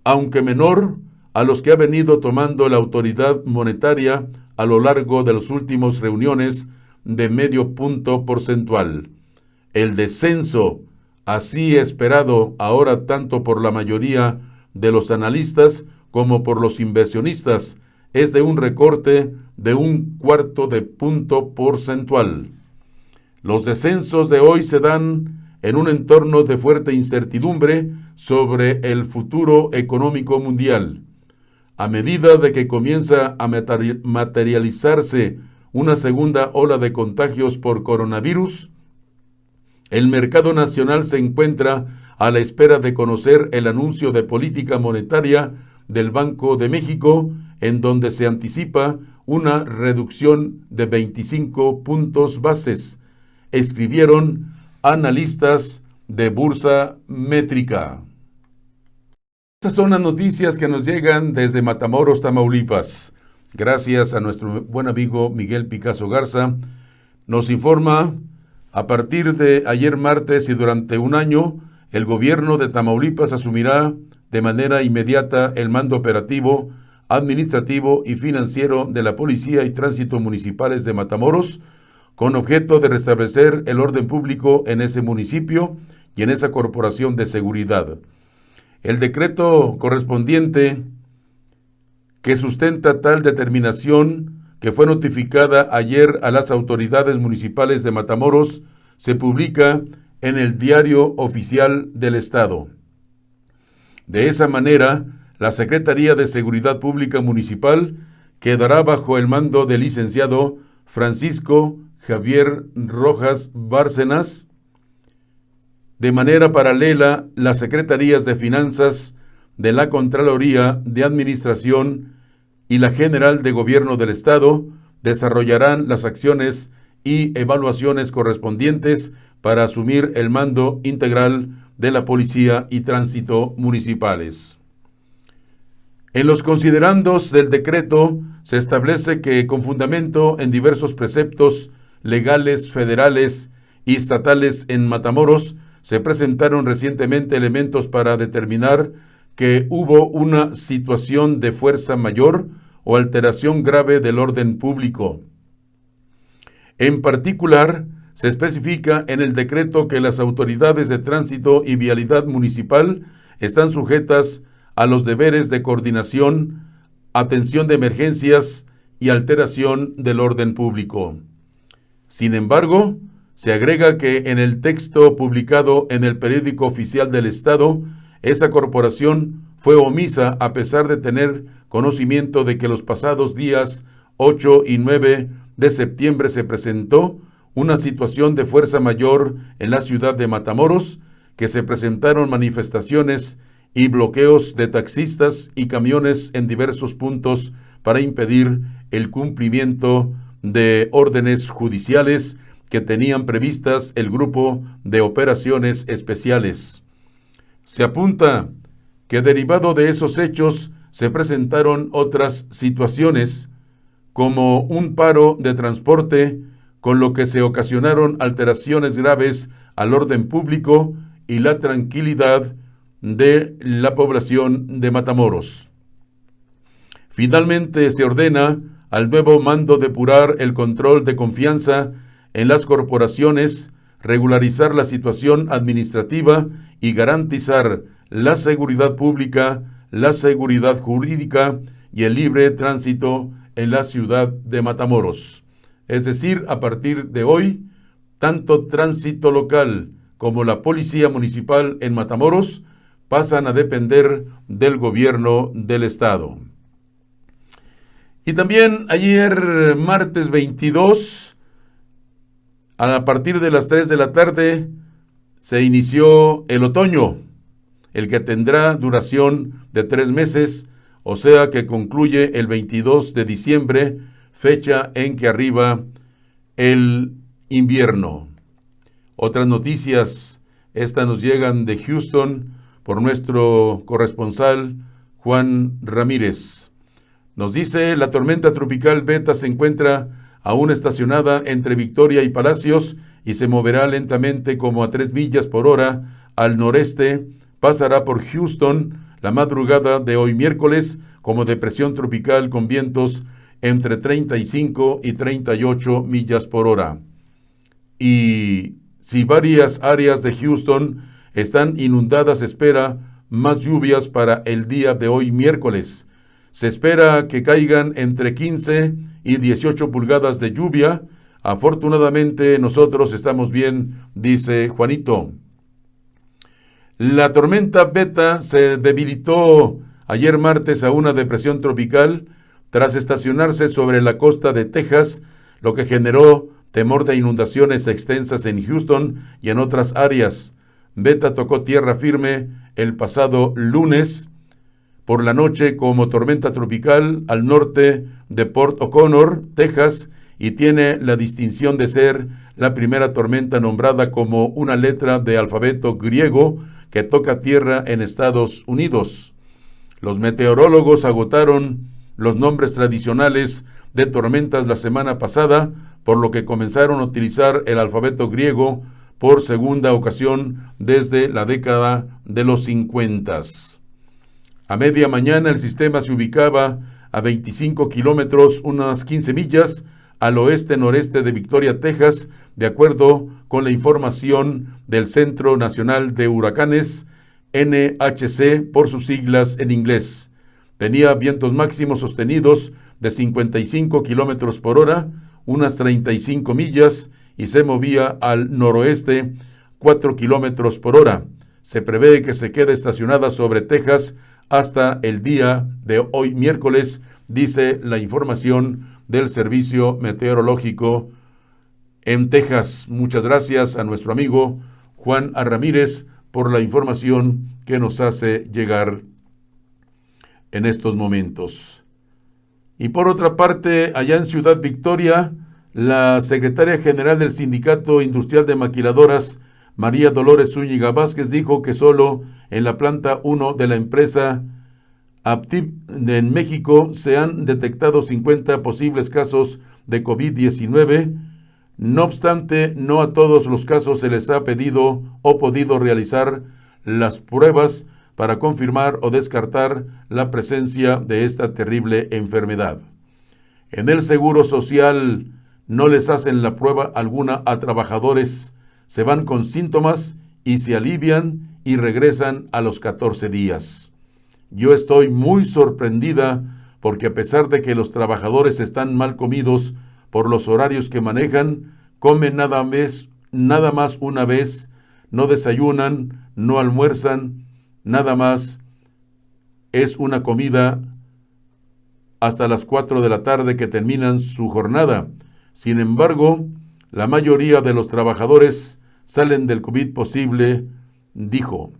aunque menor a los que ha venido tomando la autoridad monetaria a lo largo de las últimas reuniones de medio punto porcentual. El descenso, así esperado ahora tanto por la mayoría de los analistas como por los inversionistas, es de un recorte de 0.25 punto porcentual. Los descensos de hoy se dan en un entorno de fuerte incertidumbre sobre el futuro económico mundial. A medida de que comienza a materializarse una segunda ola de contagios por coronavirus, el mercado nacional se encuentra a la espera de conocer el anuncio de política monetaria del Banco de México, en donde se anticipa una reducción de 25 puntos bases, escribieron analistas de Bursa Métrica. Estas son las noticias que nos llegan desde Matamoros, Tamaulipas. Gracias a nuestro buen amigo Miguel Picasso Garza. Nos informa, a partir de ayer martes y durante un año, el gobierno de Tamaulipas asumirá de manera inmediata el mando operativo, administrativo y financiero de la Policía y Tránsito Municipales de Matamoros, con objeto de restablecer el orden público en ese municipio y en esa corporación de seguridad. El decreto correspondiente que sustenta tal determinación, que fue notificada ayer a las autoridades municipales de Matamoros, se publica en el Diario Oficial del Estado. De esa manera, la Secretaría de Seguridad Pública Municipal quedará bajo el mando del licenciado Francisco Javier Rojas Bárcenas. De manera paralela, las Secretarías de Finanzas, de la Contraloría de Administración y la General de Gobierno del Estado desarrollarán las acciones y evaluaciones correspondientes para asumir el mando integral de la Policía y Tránsito municipales. En los considerandos del decreto se establece que, con fundamento en diversos preceptos legales, federales y estatales en Matamoros, se presentaron recientemente elementos para determinar que hubo una situación de fuerza mayor o alteración grave del orden público. En particular, se especifica en el decreto que las autoridades de tránsito y vialidad municipal están sujetas a los deberes de coordinación, atención de emergencias y alteración del orden público. Sin embargo, se agrega que en el texto publicado en el Periódico Oficial del Estado, esa corporación fue omisa a pesar de tener conocimiento de que los pasados días 8 y 9 de septiembre se presentó una situación de fuerza mayor en la ciudad de Matamoros, que se presentaron manifestaciones y bloqueos de taxistas y camiones en diversos puntos para impedir el cumplimiento de órdenes judiciales que tenían previstas el Grupo de Operaciones Especiales. Se apunta que derivado de esos hechos se presentaron otras situaciones, como un paro de transporte, con lo que se ocasionaron alteraciones graves al orden público y la tranquilidad de la población de Matamoros. Finalmente se ordena al nuevo mando depurar el control de confianza en las corporaciones, regularizar la situación administrativa y garantizar la seguridad pública, la seguridad jurídica y el libre tránsito en la ciudad de Matamoros. Es decir, a partir de hoy, tanto tránsito local como la policía municipal en Matamoros pasan a depender del gobierno del estado. Y también ayer, martes 22, a partir de las 3 de la tarde, se inició el otoño, el que tendrá duración de 3 meses, o sea que concluye el 22 de diciembre, fecha en que arriba el invierno. Otras noticias, estas nos llegan de Houston por nuestro corresponsal Juan Ramírez. Nos dice: la tormenta tropical Beta se encuentra aún estacionada entre Victoria y Palacios y se moverá lentamente como a 3 millas por hora al noreste. Pasará por Houston la madrugada de hoy miércoles como depresión tropical con vientos entre 35 y 38 millas por hora. Y si varias áreas de Houston están inundadas, se espera más lluvias para el día de hoy miércoles. Se espera que caigan entre 15 y 18 pulgadas de lluvia. Afortunadamente nosotros estamos bien, dice Juanito. La tormenta Beta se debilitó ayer martes a una depresión tropical tras estacionarse sobre la costa de Texas, lo que generó temor de inundaciones extensas en Houston y en otras áreas. Beta tocó tierra firme el pasado lunes por la noche como tormenta tropical al norte de Port O'Connor, Texas, y tiene la distinción de ser la primera tormenta nombrada como una letra de alfabeto griego que toca tierra en Estados Unidos. Los meteorólogos agotaron los nombres tradicionales de tormentas la semana pasada, por lo que comenzaron a utilizar el alfabeto griego por segunda ocasión desde la década de los 50. A media mañana el sistema se ubicaba a 25 kilómetros, unas 15 millas, al oeste-noreste de Victoria, Texas, de acuerdo con la información del Centro Nacional de Huracanes, NHC por sus siglas en inglés. Tenía vientos máximos sostenidos de 55 kilómetros por hora, unas 35 millas, y se movía al noroeste 4 kilómetros por hora. Se prevé que se quede estacionada sobre Texas hasta el día de hoy miércoles, dice la información del Servicio Meteorológico en Texas. Muchas gracias a nuestro amigo Juan Ramírez por la información que nos hace llegar en estos momentos. Y por otra parte, allá en Ciudad Victoria, la secretaria general del Sindicato Industrial de Maquiladoras, María Dolores Zúñiga Vázquez, dijo que solo en la planta 1 de la empresa Aptiv en México se han detectado 50 posibles casos de COVID-19, No obstante, no a todos los casos se les ha pedido o podido realizar las pruebas para confirmar o descartar la presencia de esta terrible enfermedad. En el Seguro Social no les hacen la prueba alguna a trabajadores, se van con síntomas y se alivian y regresan a los 14 días. Yo estoy muy sorprendida porque a pesar de que los trabajadores están mal comidos por los horarios que manejan, comen nada más una vez, no desayunan, no almuerzan, nada más es una comida hasta las 4 de la tarde que terminan su jornada. Sin embargo, la mayoría de los trabajadores salen del COVID posible, dijo.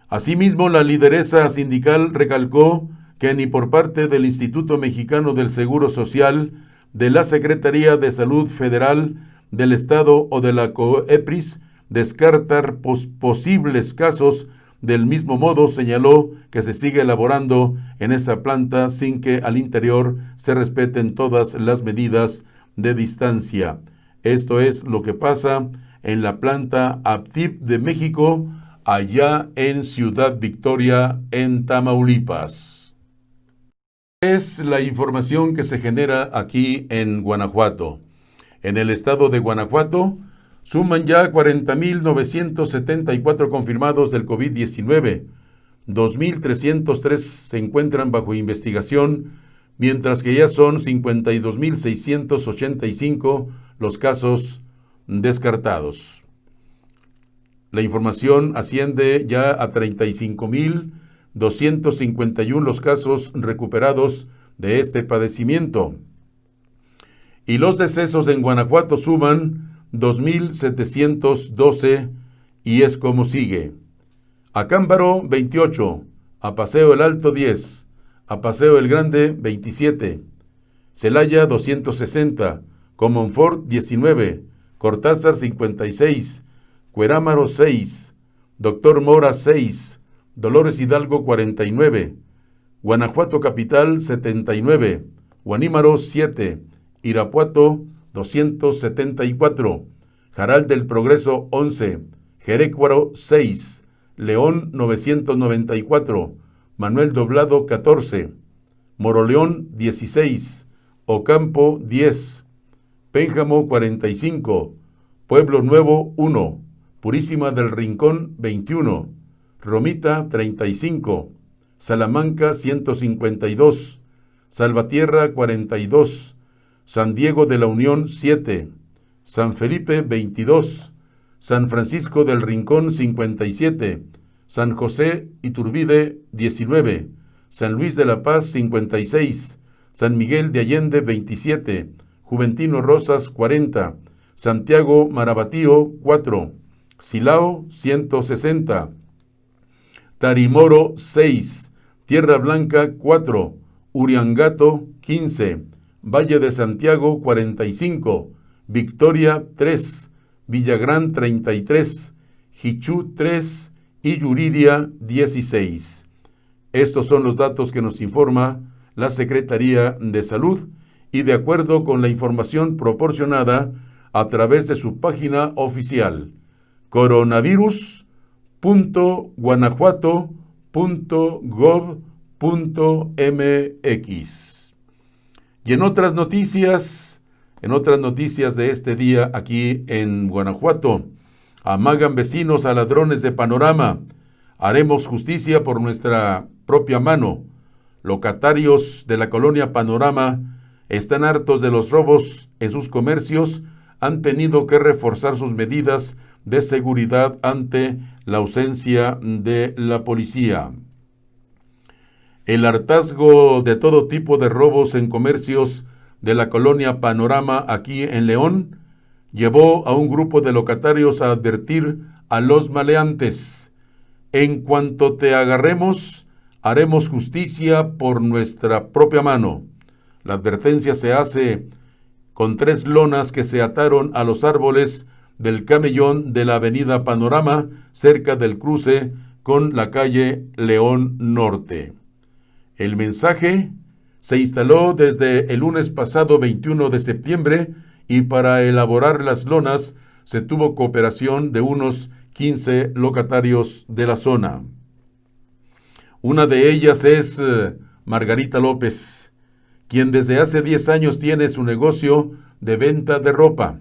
Asimismo, la lideresa sindical recalcó que ni por parte del Instituto Mexicano del Seguro Social, de la Secretaría de Salud Federal, del Estado o de la COEPRIS descartar posibles casos. Del mismo modo, señaló que se sigue elaborando en esa planta sin que al interior se respeten todas las medidas de distancia. Esto es lo que pasa en la planta Aptiv de México, allá en Ciudad Victoria, en Tamaulipas. Es la información que se genera aquí en Guanajuato. En el estado de Guanajuato, suman ya 40.974 confirmados del COVID-19, 2.303 se encuentran bajo investigación, mientras que ya son 52.685 los casos descartados. La información asciende ya a 35.251 los casos recuperados de este padecimiento. Y los decesos en Guanajuato suman 2.712 y es como sigue. Acámbaro 28, a Paseo el Alto 10, a Paseo el Grande 27, Celaya 260, Comonfort 19, Cortázar 56, Cuerámaro 6, Doctor Mora 6, Dolores Hidalgo 49, Guanajuato Capital 79, Guanímaro 7, Irapuato 274, Jaral del Progreso 11, Jerécuaro 6, León 994, Manuel Doblado 14, Moroleón 16, Ocampo 10, Pénjamo 45, Pueblo Nuevo 1, Purísima del Rincón 21, Romita 35, Salamanca 152, Salvatierra 42, San Diego de la Unión 7, San Felipe 22, San Francisco del Rincón 57, San José Iturbide 19, San Luis de la Paz 56, San Miguel de Allende 27, Juventino Rosas 40, Santiago Marabatío 4, Silao 160, Tarimoro 6, Tierra Blanca 4, Uriangato 15, Valle de Santiago 45, Victoria 3, Villagrán 33, Jichú 3 y Yuriria 16. Estos son los datos que nos informa la Secretaría de Salud y de acuerdo con la información proporcionada a través de su página oficial coronavirus.guanajuato.gov.mx. Y en otras noticias de este día aquí en Guanajuato, amagan vecinos a ladrones de Panorama. Haremos justicia por nuestra propia mano. Locatarios de la colonia Panorama están hartos de los robos en sus comercios, han tenido que reforzar sus medidas de seguridad ante la ausencia de la policía. El hartazgo de todo tipo de robos en comercios de la colonia Panorama aquí en León llevó a un grupo de locatarios a advertir a los maleantes: en cuanto te agarremos, haremos justicia por nuestra propia mano. La advertencia se hace con 3 lonas que se ataron a los árboles del camellón de la avenida Panorama, cerca del cruce con la calle León Norte. El mensaje se instaló desde el lunes pasado 21 de septiembre y para elaborar las lonas se tuvo cooperación de unos 15 locatarios de la zona. Una de ellas es Margarita López, quien desde hace 10 años tiene su negocio de venta de ropa.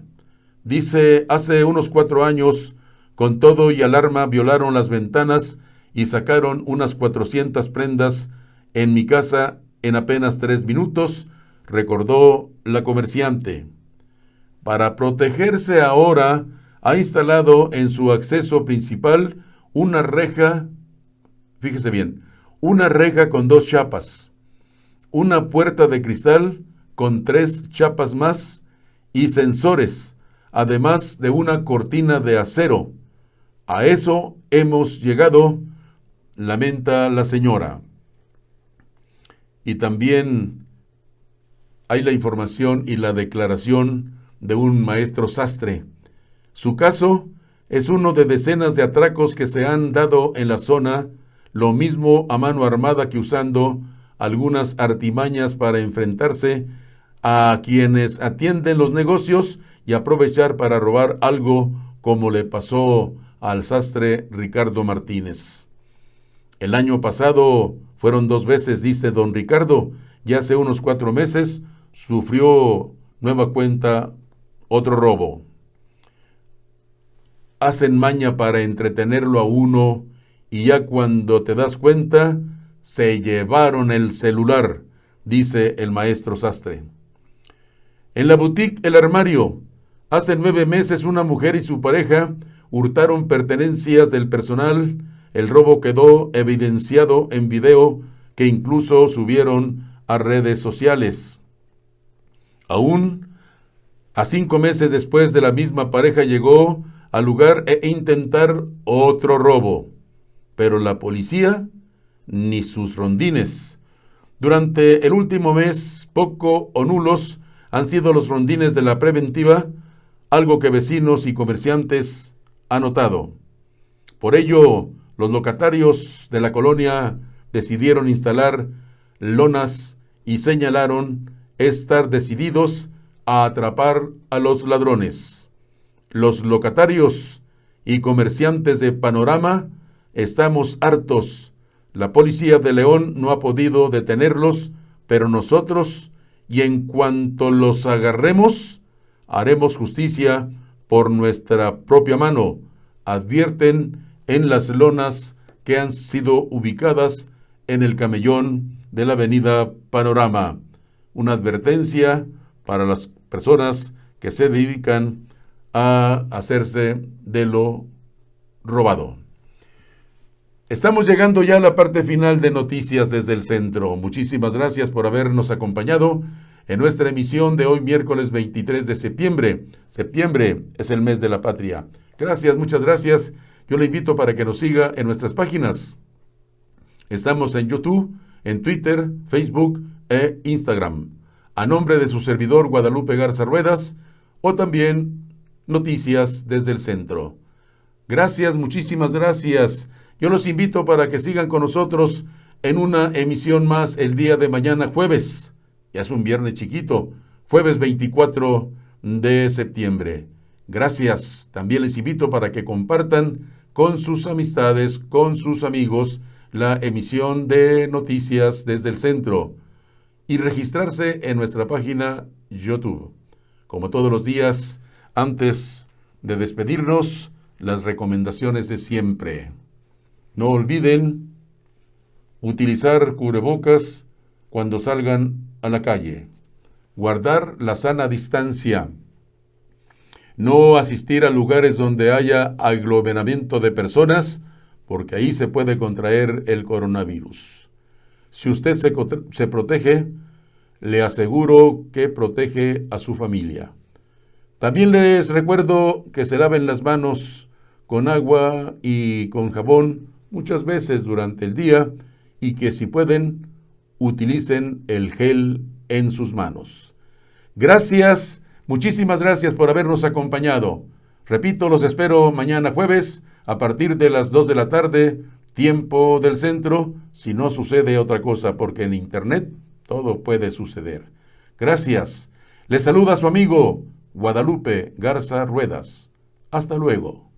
Dice, hace unos 4 años, con todo y alarma, violaron las ventanas y sacaron unas 400 prendas en mi casa en apenas 3 minutos, recordó la comerciante. Para protegerse ahora, ha instalado en su acceso principal una reja, fíjese bien, una reja con 2 chapas, una puerta de cristal con 3 chapas más y sensores, además de una cortina de acero. A eso hemos llegado, lamenta la señora. Y también hay la información y la declaración de un maestro sastre. Su caso es uno de decenas de atracos que se han dado en la zona, lo mismo a mano armada que usando algunas artimañas para enfrentarse a quienes atienden los negocios y aprovechar para robar algo, como le pasó al sastre Ricardo Martínez. El año pasado fueron 2 veces, dice don Ricardo, y hace unos 4 meses sufrió nueva cuenta otro robo. Hacen maña para entretenerlo a uno y ya cuando te das cuenta, se llevaron el celular, dice el maestro sastre. En la boutique El Armario, hace 9 meses una mujer y su pareja hurtaron pertenencias del personal. El robo quedó evidenciado en video que incluso subieron a redes sociales. Aún a 5 meses después de la misma pareja llegó al lugar e intentar otro robo, pero la policía ni sus rondines. Durante el último mes, poco o nulos han sido los rondines de la preventiva, algo que vecinos y comerciantes han notado. Por ello, los locatarios de la colonia decidieron instalar lonas y señalaron estar decididos a atrapar a los ladrones. Los locatarios y comerciantes de Panorama estamos hartos. La policía de León no ha podido detenerlos, pero nosotros, y en cuanto los agarremos, haremos justicia por nuestra propia mano, advierten en las lonas que han sido ubicadas en el camellón de la avenida Panorama. Una advertencia para las personas que se dedican a hacerse de lo robado. Estamos llegando ya a la parte final de Noticias desde el Centro. Muchísimas gracias por habernos acompañado en nuestra emisión de hoy, miércoles 23 de septiembre. Septiembre es el mes de la patria. Gracias, muchas gracias. Yo le invito para que nos siga en nuestras páginas. Estamos en YouTube, en Twitter, Facebook e Instagram. A nombre de su servidor Guadalupe Garza Ruedas, o también Noticias desde el Centro. Gracias, muchísimas gracias. Yo los invito para que sigan con nosotros en una emisión más el día de mañana jueves. Ya es un viernes chiquito, jueves 24 de septiembre. Gracias. También les invito para que compartan con sus amistades, con sus amigos, la emisión de Noticias desde el Centro y registrarse en nuestra página YouTube. Como todos los días, antes de despedirnos, las recomendaciones de siempre. No olviden utilizar cubrebocas cuando salgan a la calle. Guardar la sana distancia. No asistir a lugares donde haya aglomeramiento de personas, porque ahí se puede contraer el coronavirus. Si usted se protege, le aseguro que protege a su familia. También les recuerdo que se laven las manos con agua y con jabón muchas veces durante el día y que si pueden, utilicen el gel en sus manos. Gracias, muchísimas gracias por habernos acompañado. Repito, los espero mañana jueves a partir de las 2 de la tarde, tiempo del Centro, si no sucede otra cosa, porque en Internet todo puede suceder. Gracias. Les saluda su amigo Guadalupe Garza Ruedas. Hasta luego.